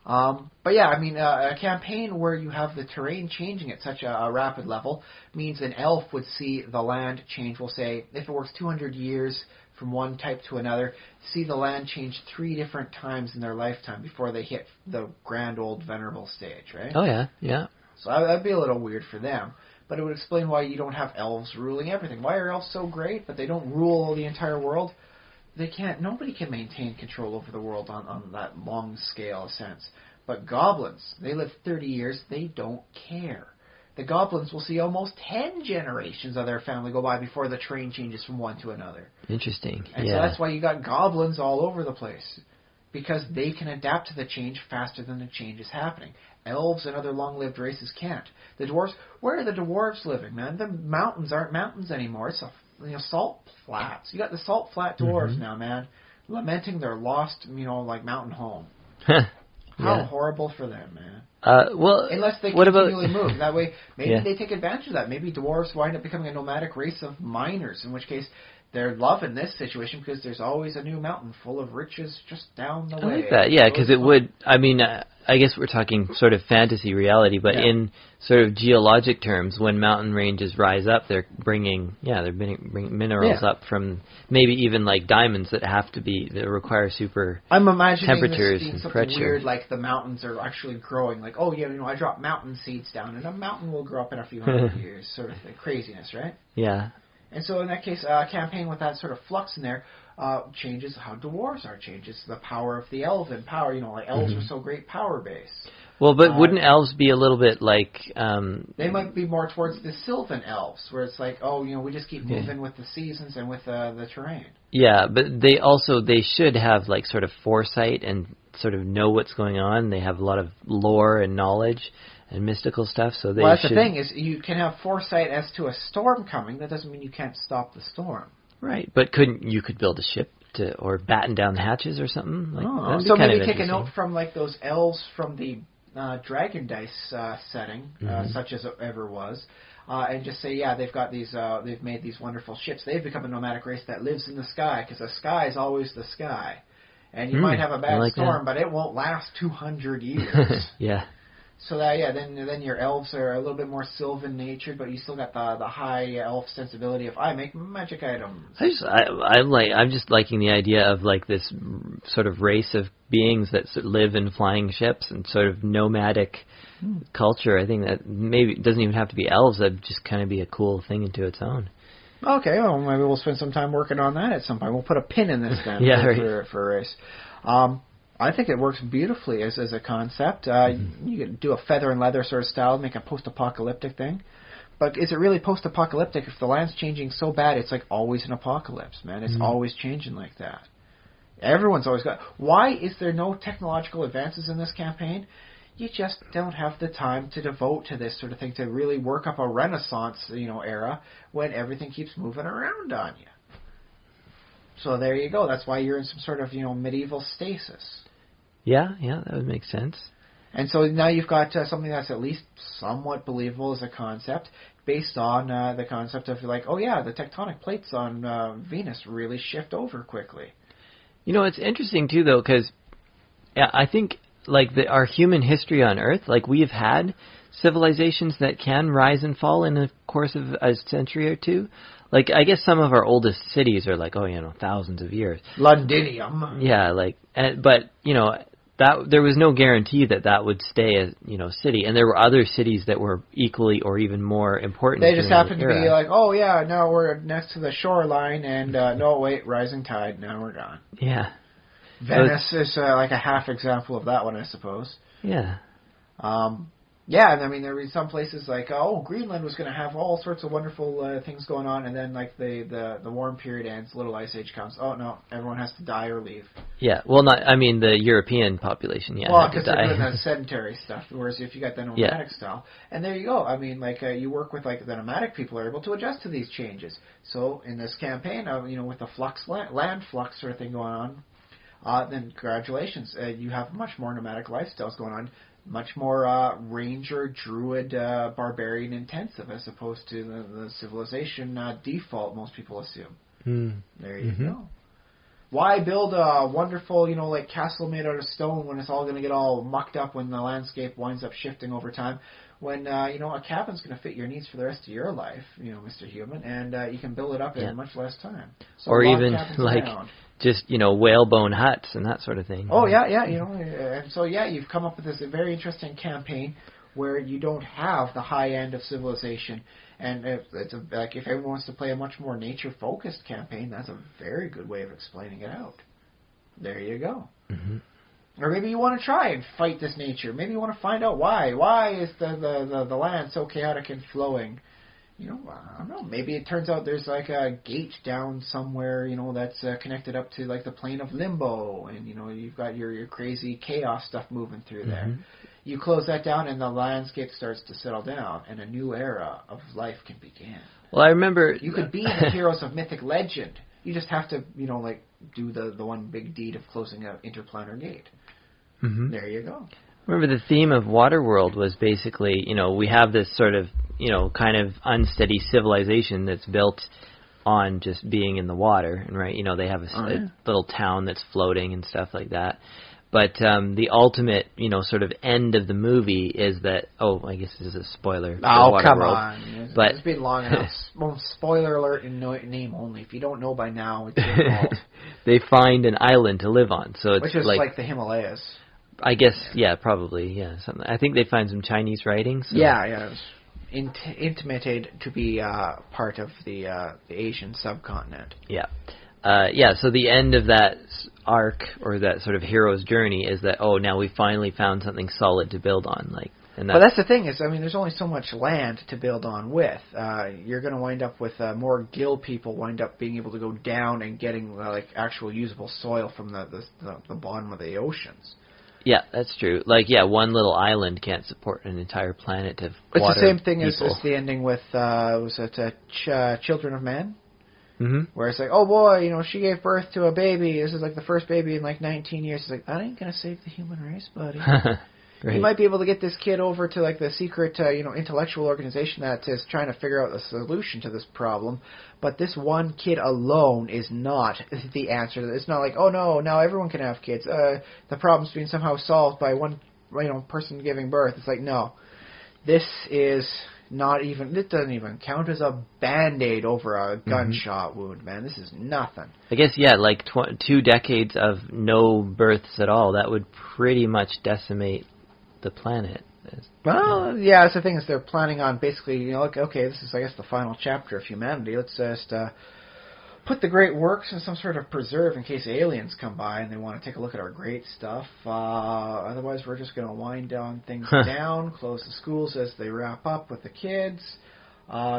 But yeah, I mean, a campaign where you have the terrain changing at such a rapid level means an elf would see the land change. We'll say, if it works 200 years from one type to another, see the land change 3 different times in their lifetime before they hit the grand old venerable stage, right? Oh yeah, yeah. So that'd be a little weird for them. But it would explain why you don't have elves ruling everything. Why are elves so great, but they don't rule the entire world? They can't. Nobody can maintain control over the world on that long scale sense. But goblins, they live 30 years. They don't care. The goblins will see almost 10 generations of their family go by before the terrain changes from one to another. Interesting. And so that's why you got goblins all over the place. Because they can adapt to the change faster than the change is happening. Elves and other long-lived races can't. The dwarves, where are the dwarves living, man? The mountains aren't mountains anymore. It's salt flats. You got the salt flat dwarves now, man, lamenting their lost, mountain home. How horrible for them, man. Well, unless they continually move. That way, maybe they take advantage of that. Maybe dwarves wind up becoming a nomadic race of miners, in which case they're loving this situation because there's always a new mountain full of riches just down the way. I like that, yeah, because it would, I mean, I guess we're talking sort of fantasy reality, but in sort of geologic terms, when mountain ranges rise up, they're bringing minerals up from maybe even like diamonds that require super temperatures and pressure. Weird, like the mountains are actually growing. Like, oh yeah, I drop mountain seeds down, and a mountain will grow up in a few hundred years. Sort of craziness, right? Yeah. And so in that case, a campaign with that sort of flux in there changes how dwarves are, changes the power of the elven power. Like elves are so great power base. Well, but wouldn't elves be a little bit like... they might be more towards the sylvan elves, where it's like, we just keep moving with the seasons and with the terrain. Yeah, but they should have like sort of foresight and sort of know what's going on. They have a lot of lore and knowledge and mystical stuff, so they that's the thing, is you can have foresight as to a storm coming. That doesn't mean you can't stop the storm. Right, but you could build a ship or batten down the hatches or something? So maybe take a note from like those elves from the Dragon Dice setting, such as it ever was, and just say, they've got these, they've made these wonderful ships. They've become a nomadic race that lives in the sky, because the sky is always the sky. And you might have a bad storm, but it won't last 200 years. Yeah. So that then your elves are a little bit more sylvan natured, but you still got the high elf sensibility of I make magic items. I'm just liking the idea of like this sort of race of beings that live in flying ships and sort of nomadic culture. I think that maybe it doesn't even have to be elves. That'd just kind of be a cool thing into its own. Okay, well maybe we'll spend some time working on that at some point. We'll put a pin in this then for a race. I think it works beautifully as a concept. You can do a feather and leather sort of style, make a post-apocalyptic thing. But is it really post-apocalyptic if the land's changing so bad it's like always an apocalypse, man? It's always changing like that. Everyone's always got... Why is there no technological advances in this campaign? You just don't have the time to devote to this sort of thing, to really work up a Renaissance, era when everything keeps moving around on you. So there you go. That's why you're in some sort of, medieval stasis. Yeah, that would make sense. And so now you've got something that's at least somewhat believable as a concept, based on the concept of like, the tectonic plates on Venus really shift over quickly. It's interesting too, though, because I think like our human history on Earth, like we have had civilizations that can rise and fall in the course of a century or two. Like, I guess some of our oldest cities are like, thousands of years. Londinium. Yeah, but, that there was no guarantee that would stay a city, and there were other cities that were equally or even more important. They just happened to be like, oh yeah, now we're next to the shoreline, and no wait, rising tide, now we're gone. Yeah. Venice is like a half example of that one, I suppose. Yeah. Yeah, and I mean, there were some places like, Greenland was going to have all sorts of wonderful things going on, and then like the warm period ends, Little Ice Age comes. Oh no, everyone has to die or leave. Yeah, well, the European population, yeah. Well, because they're doing the sedentary stuff, whereas if you got the nomadic style, and there you go. I mean, like you work with like the nomadic people are able to adjust to these changes. So in this campaign, with the land flux sort of thing going on, then congratulations, you have much more nomadic lifestyles going on. Much more ranger, druid, barbarian intensive as opposed to the civilization default most people assume. There you go. Why build a wonderful, like castle made out of stone when it's all going to get all mucked up when the landscape winds up shifting over time? When, a cabin's going to fit your needs for the rest of your life, Mr. Human, and you can build it up in much less time. So or even like... around. Just, whalebone huts and that sort of thing. Oh, yeah, and so, you've come up with this very interesting campaign where you don't have the high end of civilization. And if everyone wants to play a much more nature-focused campaign, that's a very good way of explaining it out. There you go. Or maybe you want to try and fight this nature. Maybe you want to find out why. Why is the land so chaotic and flowing? I don't know. Maybe it turns out there's like a gate down somewhere, that's connected up to like the plane of limbo, and you've got your crazy chaos stuff moving through there. You close that down, and the landscape starts to settle down, and a new era of life can begin. Well, I remember you could be the heroes of mythic legend. You just have to, do the one big deed of closing an interplanar gate. There you go. Remember the theme of Waterworld was basically, we have this sort of, kind of unsteady civilization that's built on just being in the water, and right, they have a little town that's floating and stuff like that. But the ultimate, sort of end of the movie is that. Oh, I guess this is a spoiler. Oh, come on! But it's been long enough. Well, spoiler alert in name only. If you don't know by now, it's your fault. They find an island to live on, so it's which is like the Himalayas. I guess, probably, something. I think they find some Chinese writings. So. Yeah. Intimated to be part of the Asian subcontinent. Yeah. So the end of that arc, or that sort of hero's journey, is that, now we finally found something solid to build on. But that's the thing is, there's only so much land to build on with. You're going to wind up with more gill people wind up being able to go down and getting actual usable soil from the bottom of the oceans. Yeah, that's true. One little island can't support an entire planet of water. It's the same thing as the ending with, was it Children of Men? Where it's like, oh boy, she gave birth to a baby. This is like the first baby in 19 years. It's like, that ain't going to save the human race, buddy. Right. You might be able to get this kid over to the secret, intellectual organization that is trying to figure out a solution to this problem. But this one kid alone is not the answer. It's not like, oh no, now everyone can have kids. The problem's being somehow solved by one, person giving birth. It's like, no, this is not even. It doesn't even count as a Band-Aid over a gunshot wound, man. This is nothing. I guess 2 decades of no births at all. That would pretty much decimate the planet. Well, that's the thing is they're planning on basically, okay, this is, I guess, the final chapter of humanity. Let's just put the great works in some sort of preserve in case aliens come by and they want to take a look at our great stuff. Otherwise, we're just going to wind down things down, close the schools as they wrap up with the kids,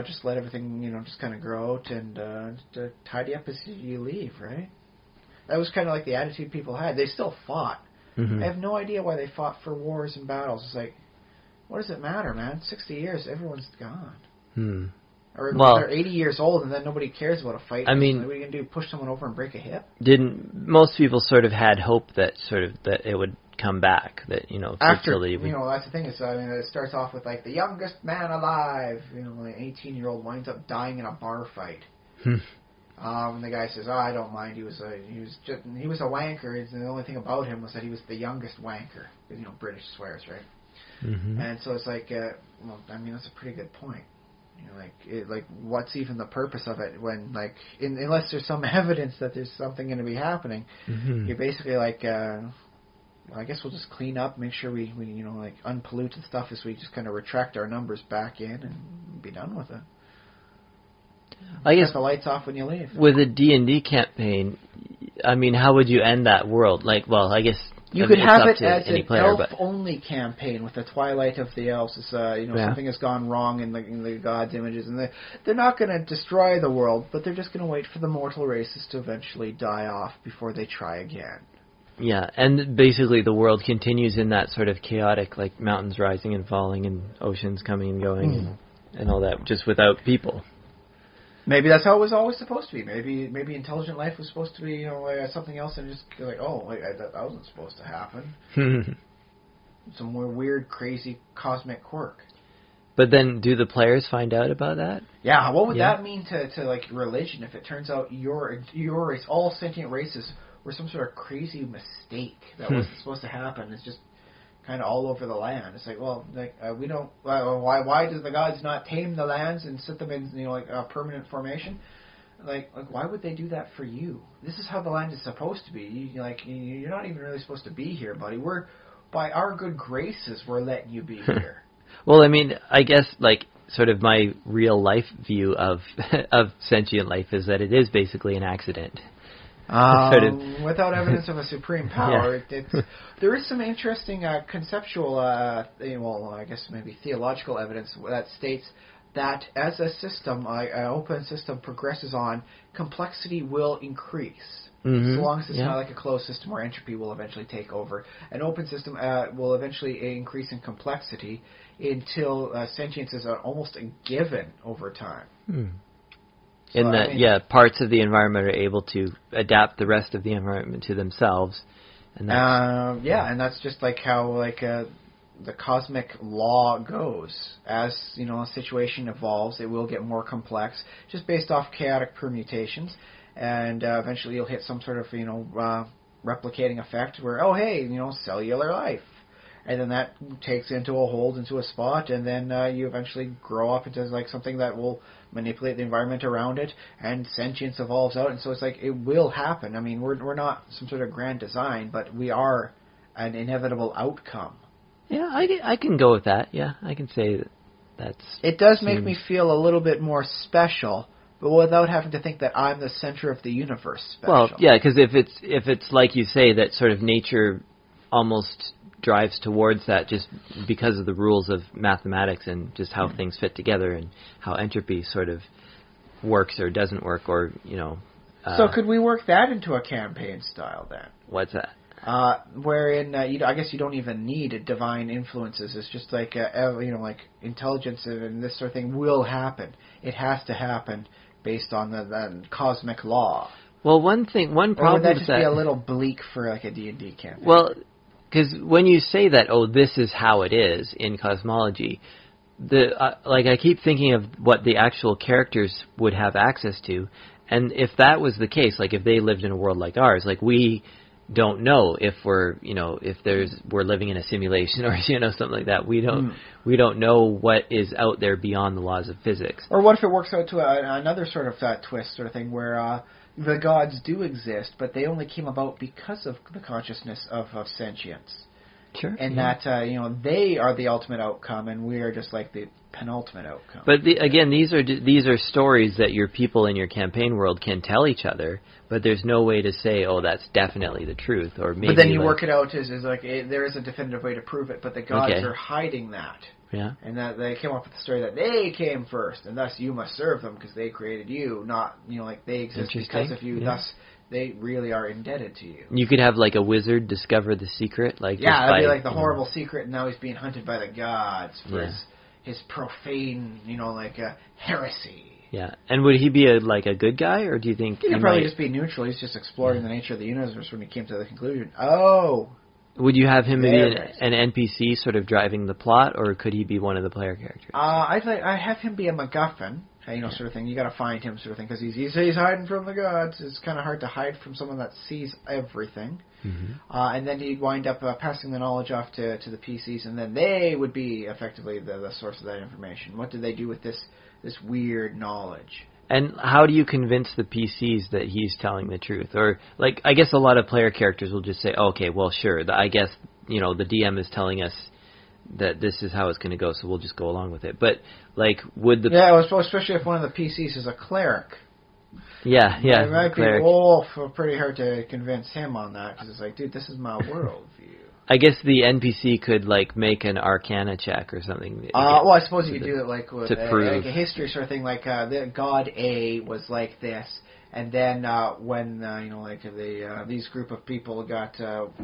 just let everything, just kind of grow out and tidy up as you leave, right? That was kind of like the attitude people had. They still fought. I have no idea why they fought for wars and battles. It's like, what does it matter, man? 60 years, everyone's gone. Or they're 80 years old and then nobody cares about a fight. I mean, what are you going to do, push someone over and break a hip? Most people sort of had hope that it would come back, that, fertility would... that's the thing is, it starts off with, the youngest man alive, an 18-year-old winds up dying in a bar fight. And the guy says, I don't mind. He was a wanker. The only thing about him was that he was the youngest wanker. Because, British swears, right? And so it's like, that's a pretty good point. What's even the purpose of it when, unless there's some evidence that there's something going to be happening, you're basically I guess we'll just clean up, make sure we like unpollute the stuff as we just kind of retract our numbers back in and be done with it. I guess cut the lights off when you leave. With a D&D campaign, I mean, how would you end that world? Like, well, I guess you could have it as an player, elf-only campaign with the Twilight of the Elves. Something has gone wrong in the gods' images, and they're not going to destroy the world, but they're just going to wait for the mortal races to eventually die off before they try again. Yeah, and basically the world continues in that sort of chaotic, like mountains rising and falling and oceans coming and going and all that, just without people. Maybe that's how it was always supposed to be. Maybe intelligent life was supposed to be something else, and just like, that wasn't supposed to happen. Some more weird, crazy cosmic quirk. But then, do the players find out about that? Yeah, what would that mean to like religion if it turns out your race, all sentient races, were some sort of crazy mistake that wasn't supposed to happen? It's just kind of all over the land. It's like, we don't. Why do the gods not tame the lands and set them in, a permanent formation? Like, why would they do that for you? This is how the land is supposed to be. You're not even really supposed to be here, buddy. By our good graces, we're letting you be here. Well, I mean, I guess sort of my real life view of sentient life is that it is basically an accident. Without evidence of a supreme power, there is some interesting conceptual, I guess maybe theological evidence that states that as a system, an open system progresses on, complexity will increase. Mm-hmm. So long as it's not like a closed system where entropy will eventually take over. An open system will eventually increase in complexity until sentience is almost a given over time. So, parts of the environment are able to adapt the rest of the environment to themselves. And and that's just like how the cosmic law goes. As a situation evolves, it will get more complex, just based off chaotic permutations, and eventually you'll hit some sort of replicating effect where cellular life. And then that takes into a spot, and then you eventually grow up into something that will manipulate the environment around it, and sentience evolves out, and so it's it will happen. I mean, we're not some sort of grand design, but we are an inevitable outcome. Yeah, I can go with that. Yeah, I can say that's... It does make me feel a little bit more special, but without having to think that I'm the center of the universe special. Well, yeah, because if it's like you say, that sort of nature almost drives towards that just because of the rules of mathematics and just how things fit together and how entropy sort of works or doesn't work, or so could we work that into a campaign style then? What's that? Wherein I guess you don't even need divine influences. It's just like intelligence and this sort of thing will happen. It has to happen based on the cosmic law. Well, one problem or would that just be a little bleak for a D&D campaign? Well, because when you say that, this is how it is in cosmology, I keep thinking of what the actual characters would have access to, and if that was the case, if they lived in a world like ours, we don't know if we're living in a simulation or something like that. We don't know what is out there beyond the laws of physics. Or what if it works out to another sort of twist sort of thing where the gods do exist, but they only came about because of the consciousness of sentience. Sure. And that they are the ultimate outcome, and we are just like the penultimate outcome. But again, these are stories that your people in your campaign world can tell each other, but there's no way to say, that's definitely the truth, or maybe. But then you work it out as there is a definitive way to prove it, but the gods are hiding that. Yeah. And that they came up with the story that they came first, and thus you must serve them because they created you, not they exist because of you. Yeah. Thus, they really are indebted to you. You could have a wizard discover the secret, that'd be like the horrible secret, and now he's being hunted by the gods for his profane, heresy. Yeah, and would he be a good guy, or do you think he'd probably just be neutral? He's just exploring the nature of the universe when he came to the conclusion. Oh. Would you have him be an NPC sort of driving the plot, or could he be one of the player characters? I have him be a MacGuffin, sort of thing. You got to find him, sort of thing, because he's hiding from the gods. It's kind of hard to hide from someone that sees everything. Mm-hmm. And then he'd wind up passing the knowledge off to the PCs, and then they would be effectively the source of that information. What do they do with this weird knowledge? And how do you convince the PCs that he's telling the truth? Or, like, I guess a lot of player characters will just say, okay, well, sure, I guess, the DM is telling us that this is how it's going to go, so we'll just go along with it. But, like, would the... Yeah, especially if one of the PCs is a cleric. Yeah. It might be pretty hard to convince him on that, because it's like, dude, this is my worldview. I guess the NPC could, like, make an Arcana check or something. Well, I suppose you could do it, like, with prove. like a history sort of thing, like, the God A was like this, and then when, these group of people got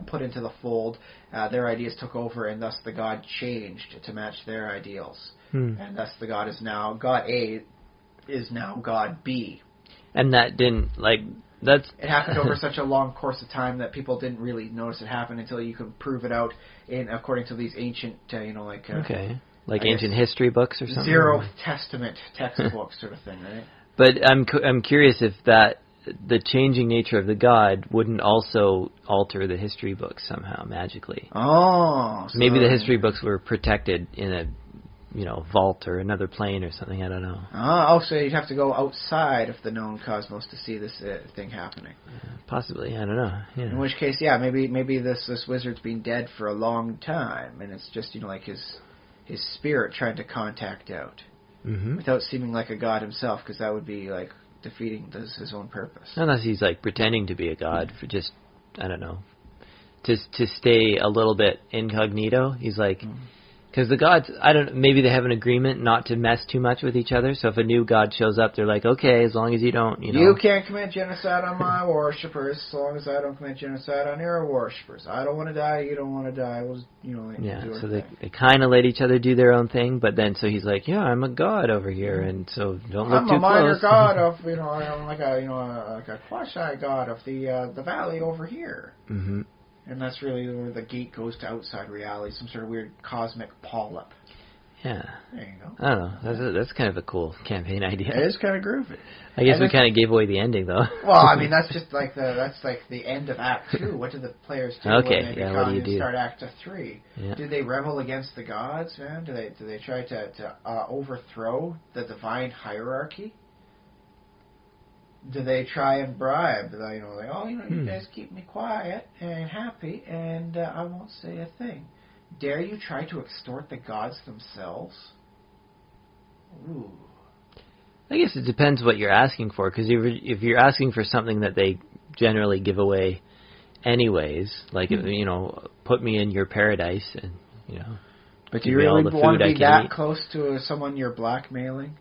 put into the fold, their ideas took over, and thus the God changed to match their ideals. And thus the God A is now God B. And that didn't, it happened over such a long course of time that people didn't really notice it happen until you could prove it out according to these ancient, ancient history books or something. Zero Testament textbooks sort of thing, right? But I'm curious if the changing nature of the God wouldn't also alter the history books somehow magically. Oh, so maybe the history books were protected in a vault or another plane or something. I don't know. So you'd have to go outside of the known cosmos to see this thing happening. Possibly, I don't know. Yeah. In which case, yeah, maybe this wizard's been dead for a long time, and it's just his spirit trying to contact out without seeming like a god himself, because that would be like defeating his own purpose. Unless he's like pretending to be a god for just, I don't know, to stay a little bit incognito. He's like. Because the gods, maybe they have an agreement not to mess too much with each other. So if a new god shows up, they're like, okay, as long as you don't, You can't commit genocide on my worshippers, as long as I don't commit genocide on your worshippers. I don't want to die, you don't want to die. So they kind of let each other do their own thing, but then, so he's like, yeah, I'm a god over here, and so don't look too close. I'm a minor god of, I'm like a quasi-god of the valley over here. Mm-hmm. And that's really where the gate goes to outside reality, some sort of weird cosmic polyp. Yeah. There you go. I don't know. That's kind of a cool campaign idea. It is kind of groovy. I guess we kind of gave away the ending, though. Well, I mean, that's just like the end of Act 2. What do the players do when they what do you do? Start Act 3? Yeah. Do they rebel against the gods, man? Do they try to overthrow the divine hierarchy? Do they try and bribe? You guys keep me quiet and happy, and I won't say a thing. Dare you try to extort the gods themselves? Ooh. I guess it depends what you're asking for, because if you're asking for something that they generally give away anyways, like, put me in your paradise, and, But do you really want to be that close to someone you're blackmailing?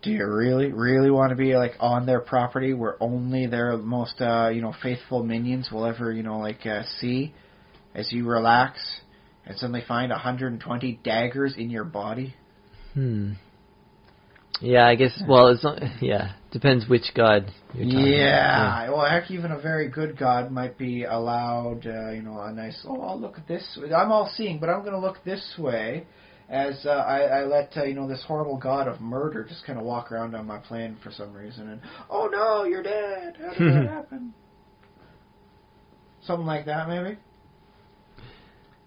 Do you really want to be like on their property where only their most faithful minions will ever see as you relax and suddenly find 120 daggers in your body? Yeah, I guess. Well, depends which god you're talking about. Yeah, well, heck, even a very good god might be allowed, a nice. Oh, I'll look at this. I'm all seeing, but I'm going to look this way. As I let this horrible god of murder just kind of walk around on my plane for some reason, and oh no, you're dead. How did that happen? Something like that, maybe.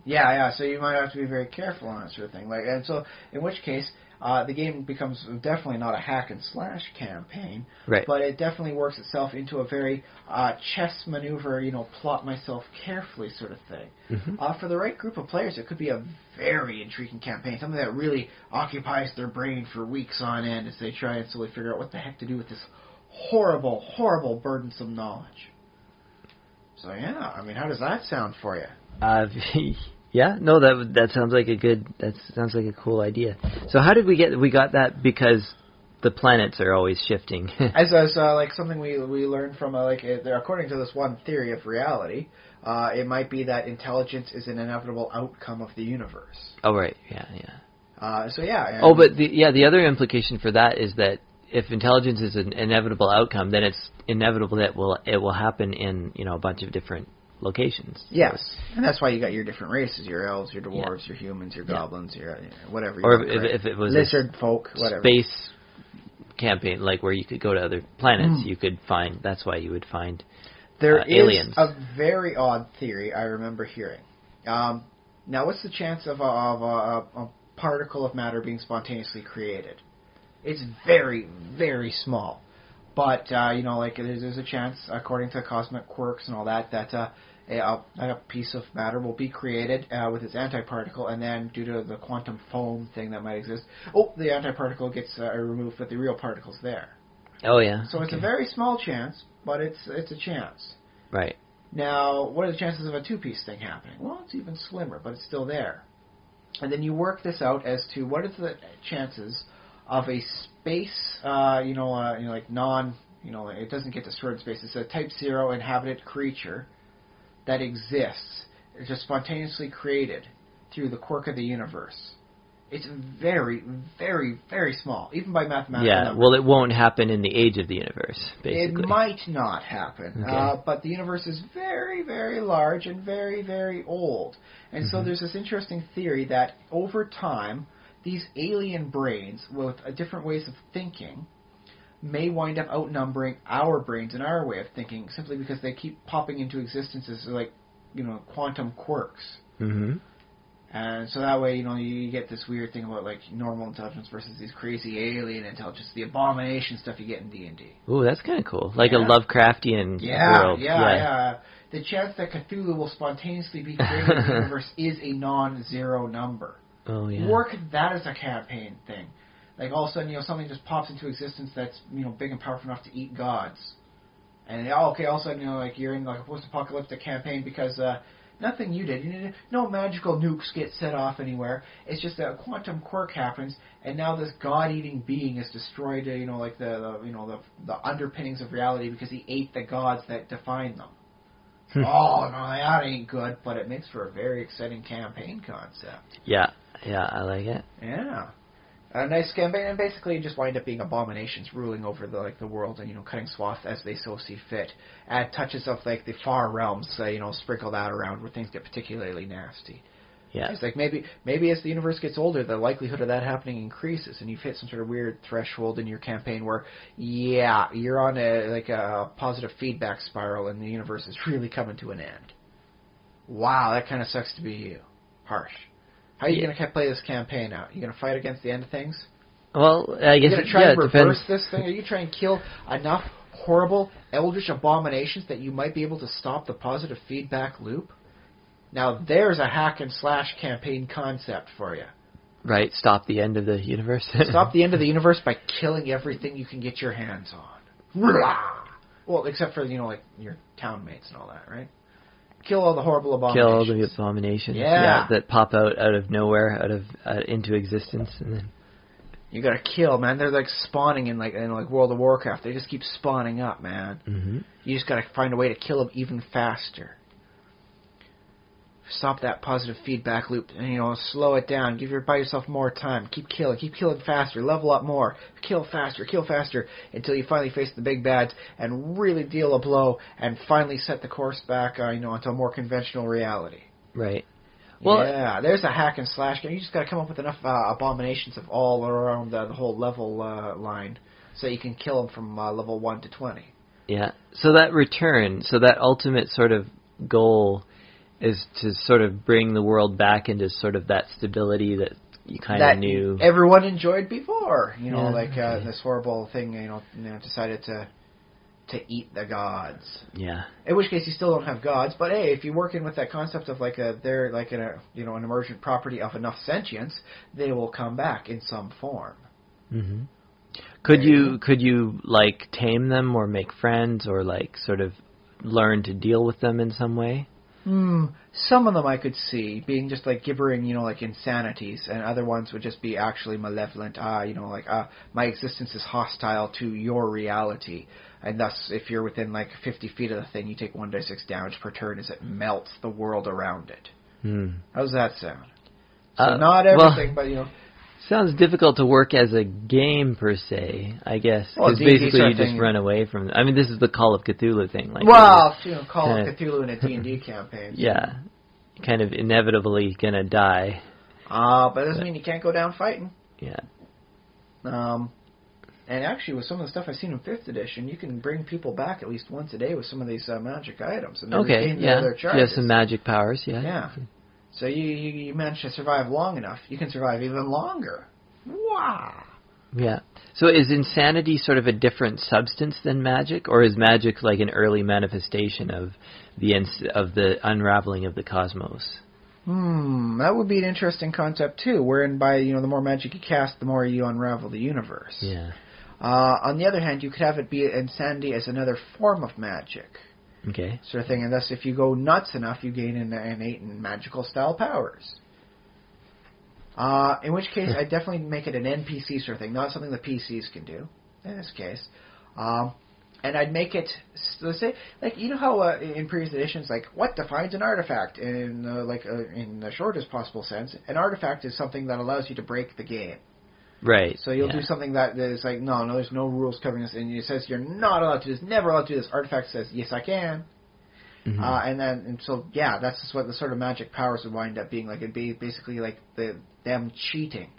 Yeah. So you might have to be very careful on that sort of thing. And so in which case, the game becomes definitely not a hack and slash campaign, right? But it definitely works itself into a very chess maneuver, plot myself carefully sort of thing. For the right group of players, it could be a very intriguing campaign, something that really occupies their brain for weeks on end as they try and slowly figure out what the heck to do with this horrible, horrible, burdensome knowledge. So yeah, I mean, how does that sound for you? Yeah, no, that sounds like a cool idea. So how did we got that? Because the planets are always shifting. as like something we learned from according to this one theory of reality, it might be that intelligence is an inevitable outcome of the universe. Oh right, yeah. But the other implication for that is that if intelligence is an inevitable outcome, then it's inevitable that it will happen in a bunch of different locations. Yes, and that's why you got your different races: your elves, your dwarves, your humans, your goblins, your whatever. Or if it was lizard folk, whatever space campaign, like where you could go to other planets, you could find. That's why you would find aliens. There is a very odd theory I remember hearing. Now, what's the chance of a particle of matter being spontaneously created? It's very, very small. But, like there's a chance, according to cosmic quirks and all that, that a piece of matter will be created with its antiparticle, and then due to the quantum foam thing that might exist, the antiparticle gets removed, but the real particle's there. Oh, yeah. So it's a very small chance, but it's a chance. Right. Now, what are the chances of a two-piece thing happening? Well, it's even slimmer, but it's still there. And then you work this out as to what is the chances of a space, like non, it doesn't get destroyed in space. It's a Type 0 inhabited creature that exists. It's just spontaneously created through the quirk of the universe. It's very, very, very small, even by mathematical numbers. Well, it won't happen in the age of the universe, basically. It might not happen, okay. But the universe is very, very large and very, very old. And so there's this interesting theory that over time, these alien brains with different ways of thinking may wind up outnumbering our brains and our way of thinking simply because they keep popping into existence as like, quantum quirks. Mm-hmm. And so that way, you get this weird thing about like normal intelligence versus these crazy alien intelligence, the abomination stuff you get in D&D. Ooh, that's kind of cool. Like a Lovecraftian world. Yeah. The chance that Cthulhu will spontaneously be created in the universe is a non-zero number. Oh, yeah. Work that as a campaign thing. Like all of a sudden, something just pops into existence that's, big and powerful enough to eat gods. And all of a sudden, like you're in like a post-apocalyptic campaign because nothing you did. No magical nukes get set off anywhere. It's just that a quantum quirk happens, and now this god-eating being has destroyed, the underpinnings of reality because he ate the gods that define them. Oh no, that ain't good. But it makes for a very exciting campaign concept. Yeah, I like it. Yeah. A nice campaign, and basically you just wind up being abominations ruling over the world and cutting swath as they so see fit. Add touches of like the far realms, sprinkle that around where things get particularly nasty. Yeah, it's like maybe as the universe gets older, the likelihood of that happening increases, and you've hit some sort of weird threshold in your campaign where you're on a positive feedback spiral, and the universe is really coming to an end. Wow, that kind of sucks to be you. Harsh. How are you going to play this campaign out? You going to fight against the end of things? Well, I guess you going to try and reverse depends. this thing? Are you trying to kill enough horrible, eldritch abominations that you might be able to stop the positive feedback loop? Now, there's a hack-and-slash campaign concept for you. Right, stop the end of the universe. Stop the end of the universe by killing everything you can get your hands on. Well, except for, like, your townmates and all that, right? Kill all the horrible abominations. Kill all the abominations. Yeah, that pop out of nowhere, into existence, and then you gotta kill, man. They're like spawning in like World of Warcraft. They just keep spawning up, man. Mm-hmm. You just gotta find a way to kill them even faster. Stop that positive feedback loop, and slow it down. Give yourself more time. Keep killing faster. Level up more. Kill faster until you finally face the big bads and really deal a blow and finally set the course back, onto a more conventional reality. Right. Well, yeah, there's a hack and slash game. You just got to come up with enough abominations of all around the whole level line, so you can kill them from level 1 to 20. Yeah. So that ultimate sort of goal is to sort of bring the world back into sort of that stability that you kind of knew everyone enjoyed before. This horrible thing, decided to eat the gods. Yeah. In which case you still don't have gods, but hey, if you work in with that concept of they're like an emergent property of enough sentience, they will come back in some form. Mm-hmm. Could you like tame them or make friends or like sort of learn to deal with them in some way? Some of them I could see being just like gibbering, like insanities, and other ones would just be actually malevolent. My existence is hostile to your reality, and thus, if you're within like 50 feet of the thing, you take 1d6 damage per turn as it melts the world around it. How's that sound? So not everything, but sounds difficult to work as a game per se, I guess, because basically you just run away from. I mean, this is the Call of Cthulhu thing, like. Well, Call of Cthulhu in a D&D campaign. Yeah, kind of inevitably gonna die. But it doesn't mean you can't go down fighting. Yeah. And actually, with some of the stuff I've seen in 5th edition, you can bring people back at least once a day with some of these magic items. And their charges. You have some magic powers, Yeah. So you manage to survive long enough, you can survive even longer. Wow. Yeah. So is insanity sort of a different substance than magic, or is magic like an early manifestation of the unraveling of the cosmos? That would be an interesting concept too, wherein by the more magic you cast, the more you unravel the universe. Yeah. On the other hand, you could have it be insanity as another form of magic. Okay. Sort of thing, and thus if you go nuts enough, you gain innate and magical style powers. In which case, I definitely make it an NPC sort of thing, not something the PCs can do, in this case. And I'd make it, let's say, like, you know how in previous editions, like, what defines an artifact? In the shortest possible sense, an artifact is something that allows you to break the game. Right. So you'll do something that is like, no, there's no rules covering this, and it says you're not allowed to do this, never allowed to do this. Artifact says, yes, I can. So that's just what the sort of magic powers would wind up being like. It'd be basically like them cheating.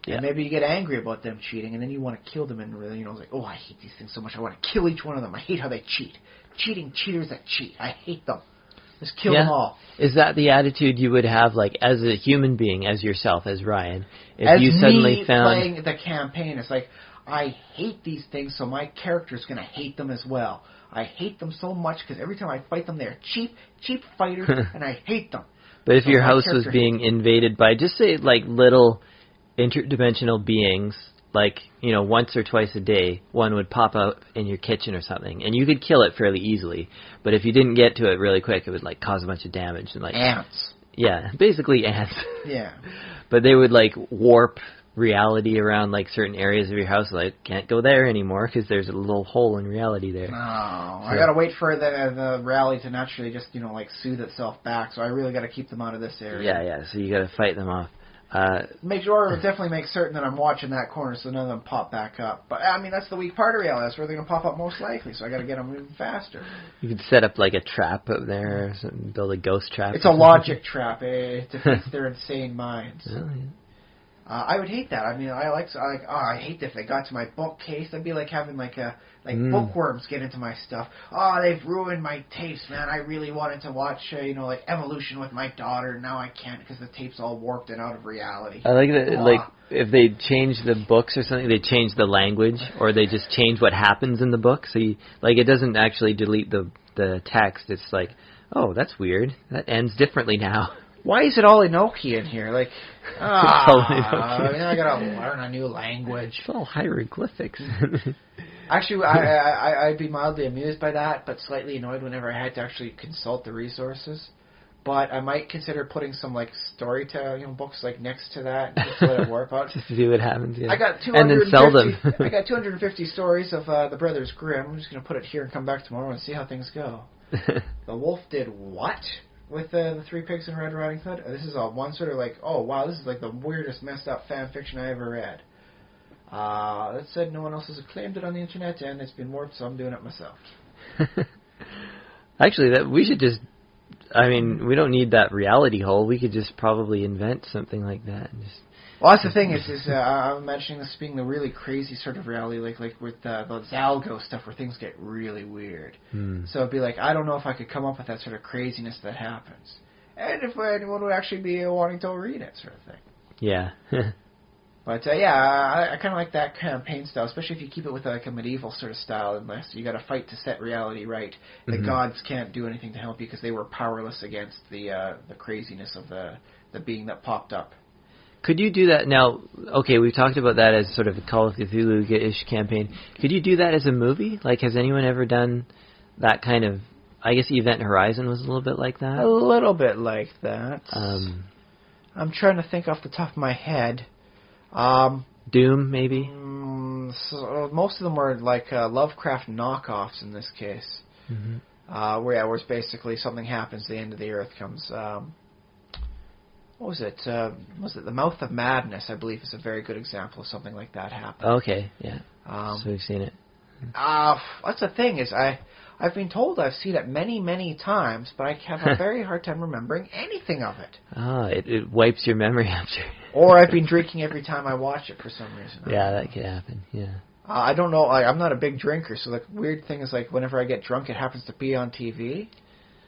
Yeah. And maybe you get angry about them cheating, and then you want to kill them, and really, it's like, oh, I hate these things so much. I want to kill each one of them. I hate how they cheat. Cheating cheaters that cheat. I hate them. Just kill them all. Is that the attitude you would have, like, as a human being, as yourself, as Ryan? If as you suddenly found playing the campaign, it's like, I hate these things, so my character's going to hate them as well. I hate them so much because every time I fight them, they're cheap fighters, and I hate them. But if your house was being invaded by, just say, like, little interdimensional beings, like, once or twice a day, one would pop out in your kitchen or something, and you could kill it fairly easily. But if you didn't get to it really quick, it would, like, cause a bunch of damage. And, like, ants. Yeah, basically ants. Yeah. But they would, like, warp reality around, like, certain areas of your house. Like, can't go there anymore because there's a little hole in reality there. No, I gotta wait for the reality to naturally just, soothe itself back. So I really gotta keep them out of this area. Yeah. So you gotta fight them off. Definitely make certain that I'm watching that corner so none of them pop back up. But, I mean, that's the weak part of reality. That's where they're going to pop up most likely, so I got to get them moving faster. You could set up, like, a trap up there, or something, build a ghost trap. It's a logic trap. It defeats their insane minds. Oh, yeah. I would hate that. I mean, I hate if they got to my bookcase. That'd be like having, bookworms get into my stuff. Oh, they've ruined my tapes, man. I really wanted to watch, Evolution with my daughter. Now I can't because the tape's all warped and out of reality. I like that, like, if they change the books or something, they change the language, or they just change what happens in the book. So, it doesn't actually delete the text. It's like, oh, that's weird. That ends differently now. Why is it all Enochian here? Like, I gotta learn a new language. It's all hieroglyphics. Actually, I'd be mildly amused by that, but slightly annoyed whenever I had to actually consult the resources. But I might consider putting some storytelling books next to that, just to let it work out. Just to see what happens. Yeah. I got 250, and then sell them. I got 250 stories of the Brothers Grimm. I'm just gonna put it here and come back tomorrow and see how things go. The wolf did what? With the Three Pigs and Red Riding Hood? This is one sort of oh wow, this is the weirdest messed up fan fiction I ever read. That said, no one else has claimed it on the internet, and it's been warped, so I'm doing it myself. Actually, we should just, we don't need that reality hole. We could just probably invent something like that. And just well, that's the thing is I'm imagining this being the really crazy sort of reality, like with the Zalgo stuff where things get really weird. So it'd be I don't know if I could come up with that sort of craziness that happens. And if anyone would actually be wanting to read it, sort of thing. Yeah. But, I kind of like that campaign style, especially if you keep it with a medieval sort of style, unless you got to fight to set reality right. The gods can't do anything to help you because they were powerless against the craziness of the being that popped up. Could you do that now? Okay, we've talked about that as sort of a Call of Cthulhu-ish campaign. Could you do that as a movie? Has anyone ever done that kind of? I guess Event Horizon was a little bit like that. A little bit like that. I'm trying to think off the top of my head. Doom, maybe. So most of them were Lovecraft knockoffs in this case. Where it's basically something happens, the end of the earth comes. What was it? Was it The Mouth of Madness, I believe, is a very good example of something like that happening. Okay, yeah. So we've seen it. That's the thing is I've been told I've seen it many, many times, but I have a very hard time remembering anything of it. It wipes your memory after. Or I've been drinking every time I watch it for some reason. Yeah, that could happen, yeah. I don't know, I'm not a big drinker, so the weird thing is whenever I get drunk, it happens to be on TV.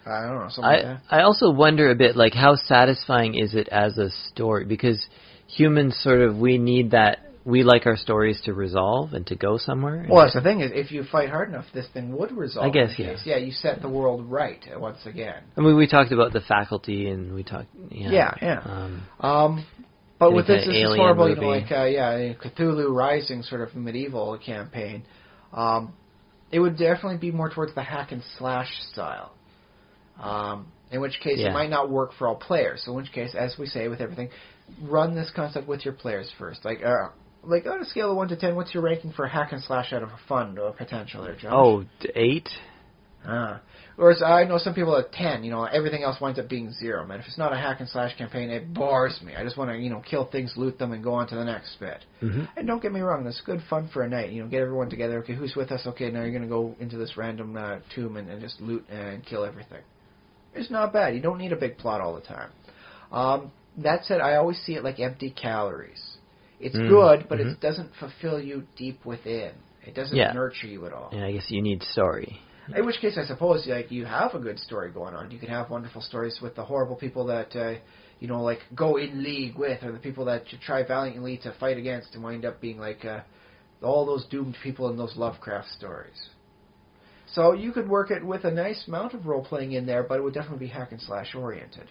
I don't know, something like that. I also wonder a bit, how satisfying is it as a story? Because humans we need that we like our stories to resolve and to go somewhere. Well, that's the thing is, if you fight hard enough, this thing would resolve. I guess, yeah. You set the world right once again. I mean, we talked about the faculty, and we talked. But with this is horrible, movie. Cthulhu Rising sort of medieval campaign. It would definitely be more towards the hack and slash style. In which case, it might not work for all players. So in which case, as we say with everything, run this concept with your players first. Like on a scale of 1 to 10, what's your ranking for hack and slash out of fun or potential there, Josh? Oh, 8. Whereas I know some people at 10, everything else winds up being 0. Man, if it's not a hack and slash campaign, it bores me. I just want to, kill things, loot them, and go on to the next bit. Mm-hmm. And don't get me wrong, that's good fun for a night. Get everyone together. Okay, who's with us? Okay, now you're going to go into this random tomb and just loot and kill everything. It's not bad. You don't need a big plot all the time. That said, I always see it like empty calories. It's good, but it doesn't fulfill you deep within. It doesn't nurture you at all. And I guess you need story. In which case, I suppose, you have a good story going on. You can have wonderful stories with the horrible people that, go in league with, or the people that you try valiantly to fight against and wind up being like all those doomed people in those Lovecraft stories. So you could work it with a nice amount of role-playing in there, but it would definitely be hack and slash oriented.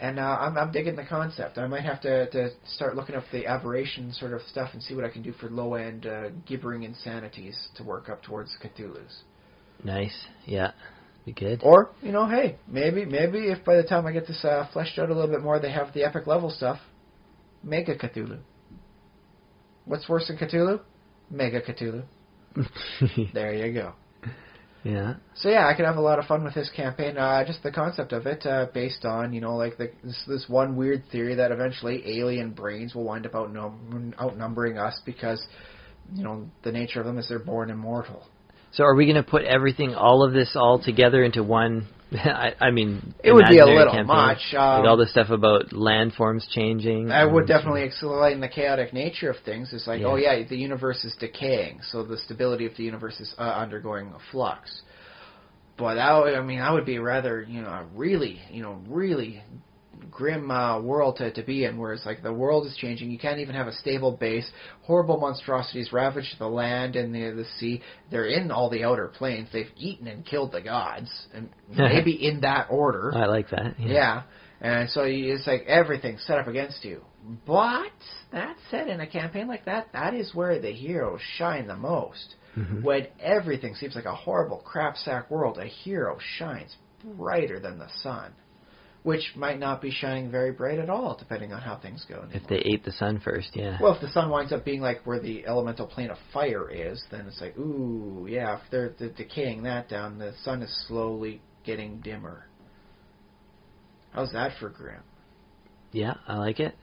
And I'm digging the concept. I might have to start looking up the aberration sort of stuff and see what I can do for low-end gibbering insanities to work up towards Cthulhu's. Nice. Yeah. Be good. Or, hey, maybe if by the time I get this fleshed out a little bit more, they have the epic level stuff. Mega Cthulhu. What's worse than Cthulhu? Mega Cthulhu. There you go. Yeah. So I could have a lot of fun with this campaign. Just the concept of it, based on this one weird theory that eventually alien brains will wind up outnumbering us because the nature of them is they're born immortal. So are we going to put all of this all together into one? I mean, it would be a little campaign, much. Like all the stuff about landforms changing. I would definitely explain the chaotic nature of things. It's like, the universe is decaying, so the stability of the universe is undergoing a flux. But that would be rather, really grim world to be in, where it's like the world is changing. You can't even have a stable base. Horrible monstrosities ravage the land and the sea. They're in all the outer planes. They've eaten and killed the gods, and maybe in that order. I like that. Yeah. And so it's like everything's set up against you. But that said, in a campaign like that, that is where the heroes shine the most. Mm-hmm. When everything seems like a horrible crapsack world, a hero shines brighter than the sun. Which might not be shining very bright at all, depending on how things go. If they ate the sun first, yeah. Well, if the sun winds up being like where the elemental plane of fire is, then it's like, ooh, yeah, if they're decaying that down, the sun is slowly getting dimmer. How's that for grim? Yeah, I like it.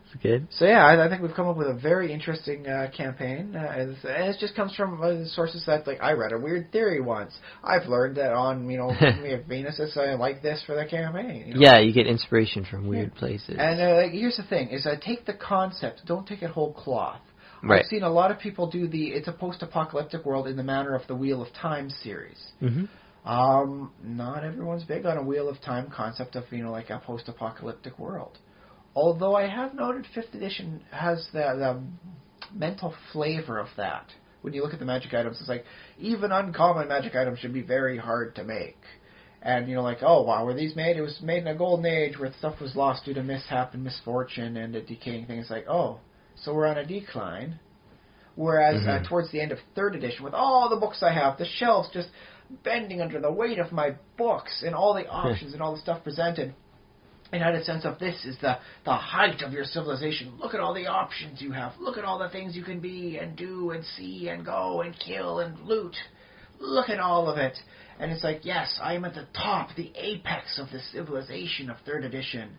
It's good. So I think we've come up with a very interesting campaign, and it just comes from sources that I read a weird theory once. I've learned that on Venus is like this for the campaign. Yeah, you get inspiration from weird places. And here's the thing: is take the concept, don't take it whole cloth. Right. I've seen a lot of people do it's a post-apocalyptic world in the manner of the Wheel of Time series. Mm-hmm. Not everyone's big on a Wheel of Time concept of like a post-apocalyptic world. Although I have noted 5th edition has the mental flavor of that. When you look at the magic items, it's like, even uncommon magic items should be very hard to make. And, oh, wow, were these made? It was made in a golden age where stuff was lost due to mishap and misfortune and a decaying thing. It's like, oh, so we're on a decline. Whereas towards the end of 3rd edition, with all the books I have, the shelves just bending under the weight of my books and all the options and all the stuff presented, it had a sense of this is the height of your civilization. Look at all the options you have. Look at all the things you can be and do and see and go and kill and loot. Look at all of it. And it's like, yes, I am at the top, the apex of the civilization of 3rd edition.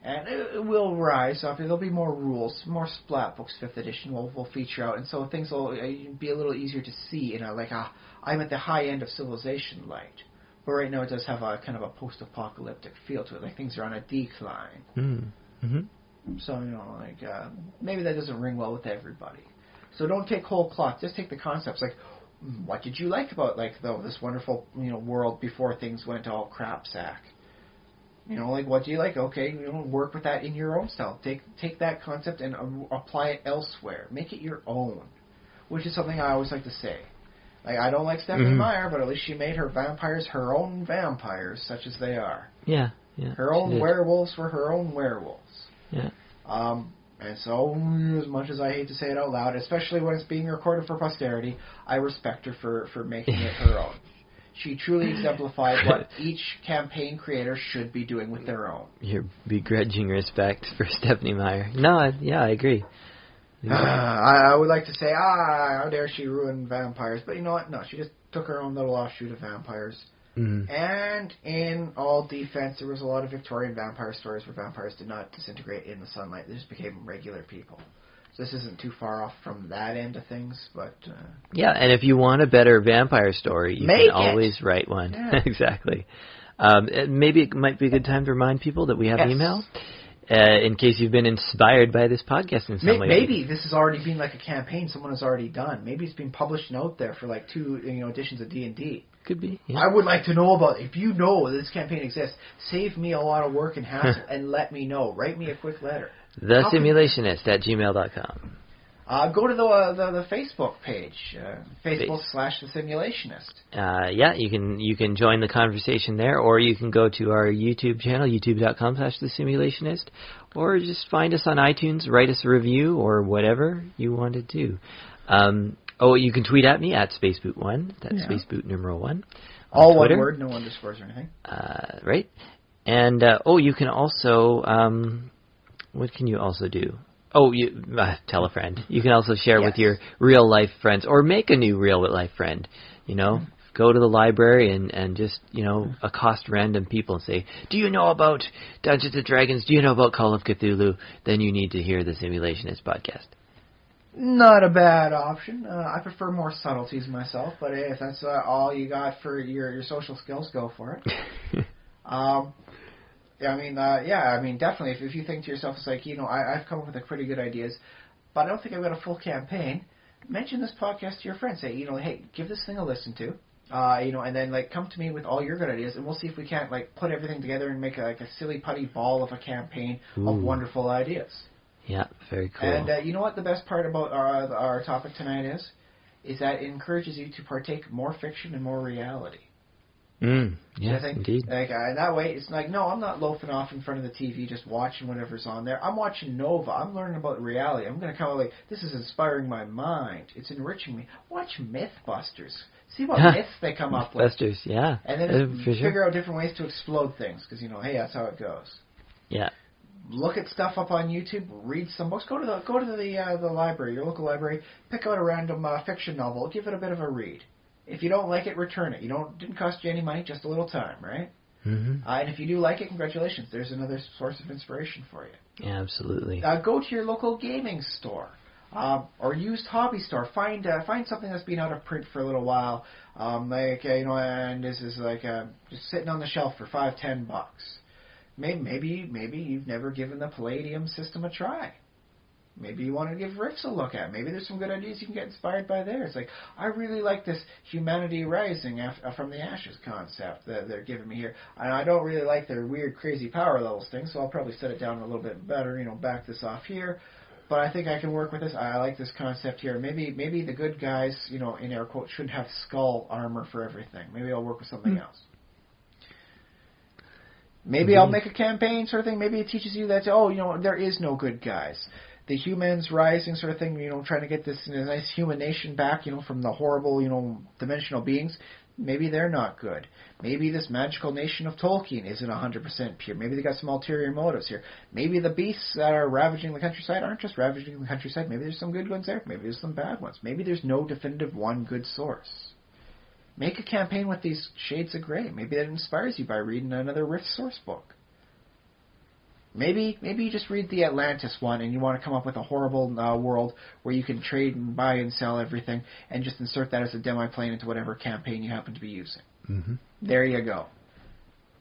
And it will rise up. There'll be more rules, more splat books. 5th edition will feature out. And so things will be a little easier to see in I'm at the high end of civilization light. But right now it does have a kind of a post-apocalyptic feel to it, like things are on a decline. Mm-hmm. So, maybe that doesn't ring well with everybody. So don't take whole cloth, just take the concepts, like, what did you like about, this wonderful, world before things went all crapsack? You know, like, what do you like? Okay, you know, work with that in your own style. Take that concept and apply it elsewhere. Make it your own, which is something I always like to say. Like, I don't like Stephanie Meyer, but at least she made her vampires her own vampires, such as they are. Yeah. Her own werewolves were her own werewolves. Yeah. And so, as much as I hate to say it out loud, especially when it's being recorded for posterity, I respect her for making it her own. She truly exemplified what each campaign creator should be doing with their own. Your begrudging respect for Stephanie Meyer. No, I agree. I would like to say, how dare she ruin vampires. But you know what? No, she just took her own little offshoot of vampires. Mm. And in all defense, there was a lot of Victorian vampire stories where vampires did not disintegrate in the sunlight. They just became regular people. So this isn't too far off from that end of things, but... yeah, and if you want a better vampire story, you can always write one. Yeah. Exactly. Maybe it might be a good time to remind people that we have email, in case you've been inspired by this podcast in some way. Maybe this has already been like a campaign someone has already done. Maybe it's been published and out there for like 2 editions of D&D. Could be. Yeah. I would like to know about it. If you know this campaign exists, save me a lot of work and hassle and let me know. Write me a quick letter. TheSimulationist at gmail.com. Go to the Facebook page, Facebook/TheSimulationist. Yeah, you can join the conversation there, or you can go to our YouTube channel, youtube.com/TheSimulationist, or just find us on iTunes, write us a review, or whatever you want to do. You can tweet at me at SpaceBoot1. That's SpaceBoot numeral 1. All Twitter. One word, no underscores or anything. Right. And, you can also, what can you also do? Tell a friend. You can also share with your real-life friends, or make a new real-life friend. You know, go to the library and just, accost random people and say, do you know about Dungeons & Dragons? Do you know about Call of Cthulhu? Then you need to hear the Simulationist podcast. Not a bad option. I prefer more subtleties myself, but if that's all you got for your social skills, go for it. Definitely. If you think to yourself, it's like, I've come up with pretty good ideas, but I don't think I've got a full campaign. Mention this podcast to your friends. Say, hey, give this thing a listen to. And then come to me with all your good ideas, and we'll see if we can't put everything together and make a silly putty ball of a campaign of wonderful ideas. Yeah, very cool. And you know what the best part about our topic tonight is that it encourages you to partake more fiction and more reality. Yes, indeed. That way, it's like, no, I'm not loafing off in front of the TV just watching whatever's on there. I'm watching Nova. I'm learning about reality. I'm going to come this is inspiring my mind. It's enriching me. Watch Mythbusters. See what myths they come up with. Mythbusters, yeah. And then figure out different ways to explode things, because, hey, that's how it goes. Yeah. Look at stuff up on YouTube. Read some books. Go to the library, your local library. Pick out a random fiction novel. Give it a bit of a read. If you don't like it, return it. Didn't cost you any money, just a little time, right? Mm-hmm. And if you do like it, congratulations. There's another source of inspiration for you. Yeah, absolutely. Go to your local gaming store or used hobby store. Find something that's been out of print for a little while, and this is just sitting on the shelf for $5-10. Maybe you've never given the Palladium system a try. Maybe you want to give Riffs a look at. Maybe there's some good ideas you can get inspired by there. It's I really like this Humanity Rising from the Ashes concept that they're giving me here. And I don't really like their weird, crazy power levels thing, so I'll probably set it down a little bit better, back this off here. But I think I can work with this. I like this concept here. Maybe the good guys, in air quotes, shouldn't have skull armor for everything. Maybe I'll work with something else. Maybe I'll make a campaign sort of thing. Maybe it teaches you that, there is no good guys. The humans rising sort of thing, trying to get this nice human nation back, from the horrible, dimensional beings. Maybe they're not good. Maybe this magical nation of Tolkien isn't 100% pure. Maybe they got some ulterior motives here. Maybe the beasts that are ravaging the countryside aren't just ravaging the countryside. Maybe there's some good ones there. Maybe there's some bad ones. Maybe there's no definitive one good source. Make a campaign with these shades of gray. Maybe that inspires you by reading another Rift source book. Maybe you just read the Atlantis one and you want to come up with a horrible world where you can trade and buy and sell everything and just insert that as a demi-plane into whatever campaign you happen to be using. Mm-hmm. There you go.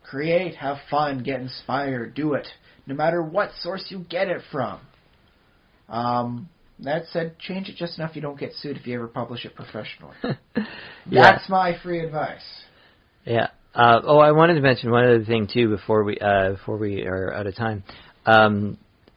Create, have fun, get inspired, do it. No matter what source you get it from. That said, change it just enough you don't get sued if you ever publish it professionally. That's my free advice. Yeah. I wanted to mention one other thing too before we are out of time.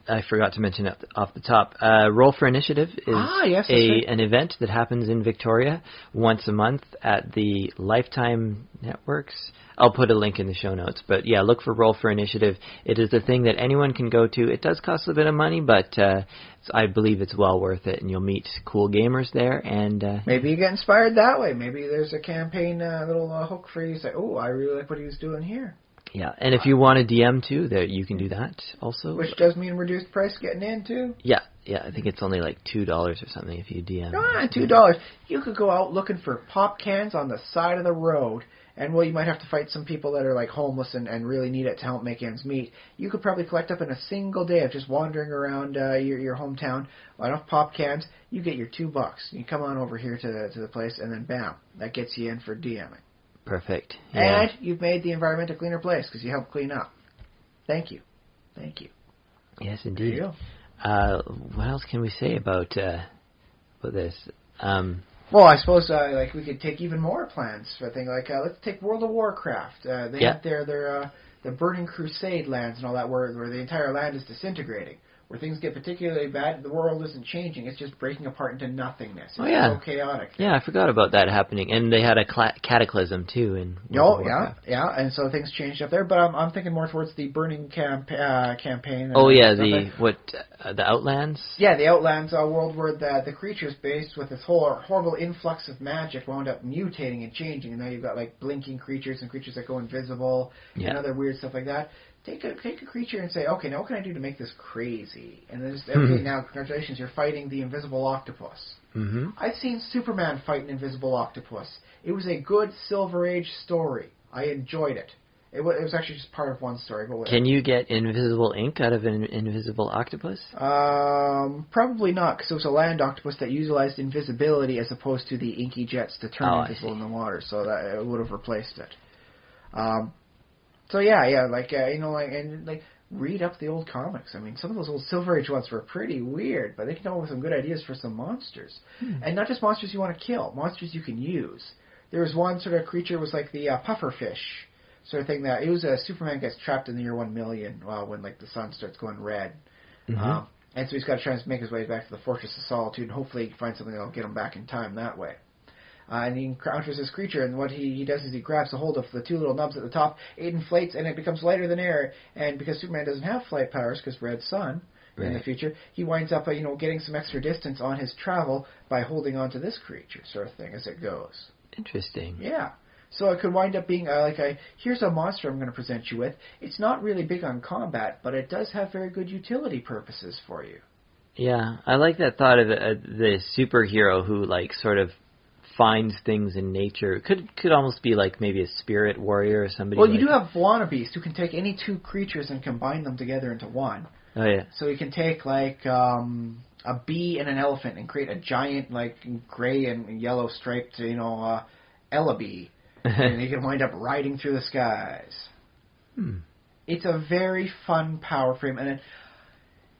I forgot to mention it off the top. Roll for Initiative is an event that happens in Victoria once a month at the Lifetime Networks. I'll put a link in the show notes. But yeah, look for Roll for Initiative. It is a thing that anyone can go to. It does cost a bit of money, but I believe it's well worth it, and you'll meet cool gamers there. And maybe you get inspired that way. Maybe there's a campaign little hook for you. Say, oh, I really like what he was doing here. Yeah, and if you want a DM too, there you can do that also. Which does mean reduced price getting in too. Yeah, I think it's only like $2 or something if you DM. $2. You could go out looking for pop cans on the side of the road, and you might have to fight some people that are like homeless and really need it to help make ends meet. You could probably collect up in a single day of just wandering around your hometown enough pop cans. You get your $2. You come on over here to the place, and then bam, that gets you in for DMing. Perfect. Yeah. And you've made the environment a cleaner place because you helped clean up. Thank you. Yes, indeed. There you go. What else can we say about this? Well, I suppose we could take even more plans for a thing like let's take World of Warcraft. They have their the Burning Crusade lands and all that where the entire land is disintegrating. Where things get particularly bad, the world isn't changing. It's just breaking apart into nothingness. It's so chaotic. Yeah, I forgot about that happening. And they had a cataclysm, too. And so things changed up there. But I'm thinking more towards the Burning campaign. The Outlands? Yeah, the Outlands world where the creatures based with this whole horrible influx of magic wound up mutating and changing. And now you've got like blinking creatures and creatures that go invisible and other weird stuff like that. Take a creature and say, okay, now what can I do to make this crazy? And then just, okay, now congratulations, you're fighting the invisible octopus. Mm-hmm. I've seen Superman fight an invisible octopus. It was a good Silver Age story. I enjoyed it. It was actually just part of one story. But can you get invisible ink out of an invisible octopus? Probably not, because it was a land octopus that utilized invisibility as opposed to the inky jets to turn invisible in the water, so that it would have replaced it. So read up the old comics. I mean, some of those old Silver Age ones were pretty weird, but they can come up with some good ideas for some monsters. And not just monsters you want to kill, monsters you can use. There was one sort of creature was like the pufferfish sort of thing that it was Superman gets trapped in the year 1,000,000 when like the sun starts going red. Mm-hmm. And so he's got to try and make his way back to the Fortress of Solitude, and hopefully he can find something that will get him back in time that way. And he encounters this creature, and what he does is he grabs a hold of the two little nubs at the top, it inflates, and it becomes lighter than air. And because Superman doesn't have flight powers, because Red Sun in the future, he winds up getting some extra distance on his travel by holding on to this creature, sort of thing, as it goes. Interesting. Yeah. So it could wind up being here's a monster I'm going to present you with. It's not really big on combat, but it does have very good utility purposes for you. Yeah, I like that thought of the superhero who sort of finds things in nature. Could almost be like maybe a spirit warrior or somebody. Well, you do have Buona Beast who can take any two creatures and combine them together into one. Oh yeah. So you can take a bee and an elephant and create a giant gray and yellow striped Ella bee, and you can wind up riding through the skies. It's a very fun power frame, and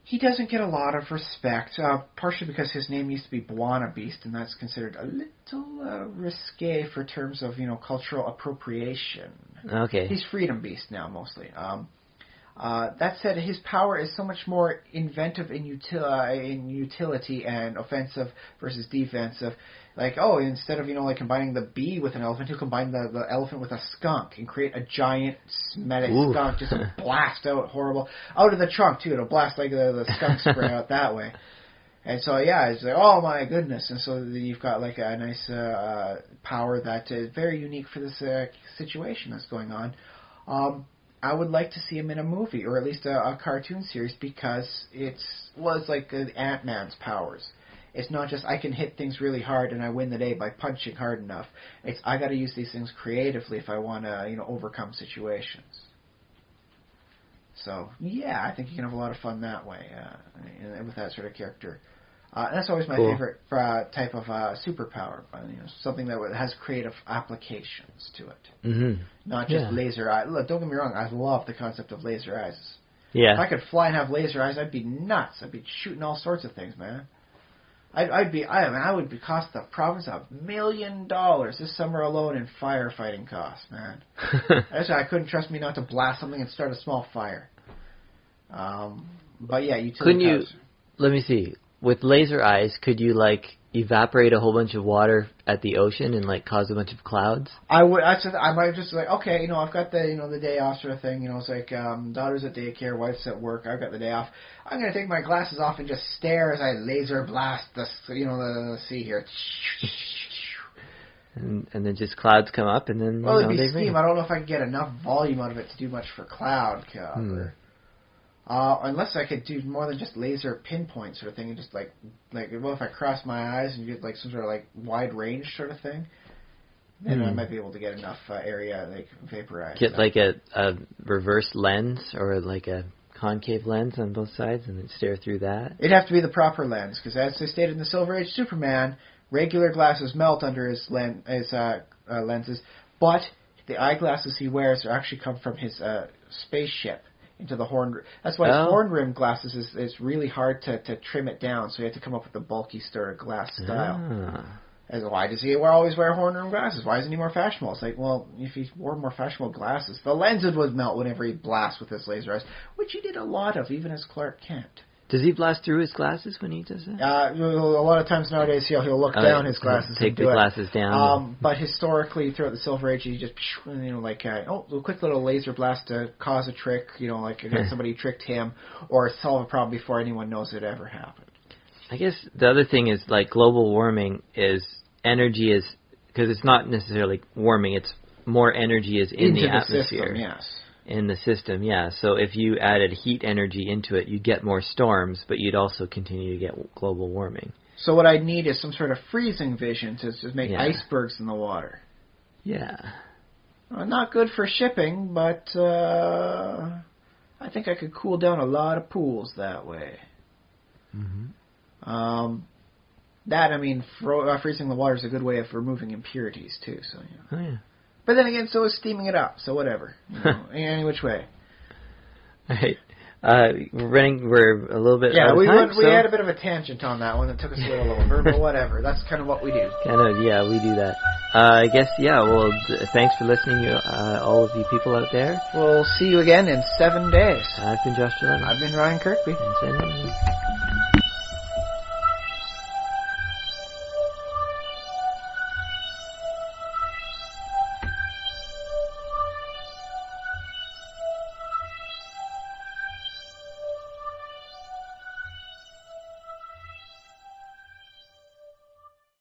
he doesn't get a lot of respect, partially because his name used to be Buona Beast, and that's considered a little risque for terms of, cultural appropriation. Okay. He's Freedom Beast now, mostly. That said, his power is so much more inventive in utility and offensive versus defensive. Instead of, combining the bee with an elephant, he'll combine the elephant with a skunk and create a giant smelly skunk, just blast out horrible. Out of the trunk, too. It'll blast the skunk spray out that way. And so, it's like, oh my goodness. And so you've got a nice power that is very unique for this situation that's going on. I would like to see him in a movie, or at least a cartoon series, because it was like Ant-Man's powers. It's not just I can hit things really hard and I win the day by punching hard enough. It's I got to use these things creatively if I want to, overcome situations. So I think you can have a lot of fun that way with that sort of character. And that's always my favorite type of superpower. Something that has creative applications to it, not just laser eyes. Look, don't get me wrong. I love the concept of laser eyes. Yeah. If I could fly and have laser eyes, I'd be nuts. I'd be shooting all sorts of things, man. I would be cost the province $1 million this summer alone in firefighting costs, man. That's why I couldn't trust me not to blast something and start a small fire. But yeah, couldn't you? Let me see. With laser eyes, could you like evaporate a whole bunch of water at the ocean and like cause a bunch of clouds? I might just like, okay, I've got the day off sort of thing. It's like daughter's at daycare, wife's at work. I've got the day off. I'm gonna take my glasses off and just stare as I laser blast the sea here. And then just clouds come up, and then it'd be steam. I don't know if I can get enough volume out of it to do much for cloud cover. Unless I could do more than just laser pinpoint sort of thing, and just like if I cross my eyes and get like some sort of like wide range sort of thing, then I might be able to get enough area like vaporized. Get like a reverse lens or like a concave lens on both sides, and then stare through that. It'd have to be the proper lens, because as they stated in the Silver Age Superman, regular glasses melt under his lenses, but the eyeglasses he wears actually come from his spaceship into the horn. That's why his horn rim glasses is really hard to trim it down. So you have to come up with a bulky sort of glass style. As why does he always wear horn rim glasses? Why isn't he more fashionable? It's like, well, if he wore more fashionable glasses, the lenses would melt whenever he blasts with his laser eyes, which he did a lot of, even as Clark Kent. Does he blast through his glasses when he does that? A lot of times nowadays, he'll look down his glasses. Take the glasses down. But historically, throughout the Silver Age, he just, a quick little laser blast to cause a trick, against somebody who tricked him, or solve a problem before anyone knows it ever happened. I guess the other thing is, like, global warming is, energy is, because it's not necessarily warming, it's more energy is in the atmosphere. System, yes. In the system, yeah. So if you added heat energy into it, you'd get more storms, but you'd also continue to get global warming. So what I'd need is some sort of freezing vision to make icebergs in the water. Yeah. Well, not good for shipping, but I think I could cool down a lot of pools that way. Mm-hmm. Freezing the water is a good way of removing impurities, too. So, Oh, yeah. But then again, so is steaming it up, so whatever. Any which way. All right. We're a little bit out of time. We had a bit of a tangent on that one that took us a little over, but whatever. That's kind of what we do. We do that. I guess, well, thanks for listening, all of you people out there. We'll see you again in 7 days. I've been Josh Gillette. I've been Ryan Kirkby. And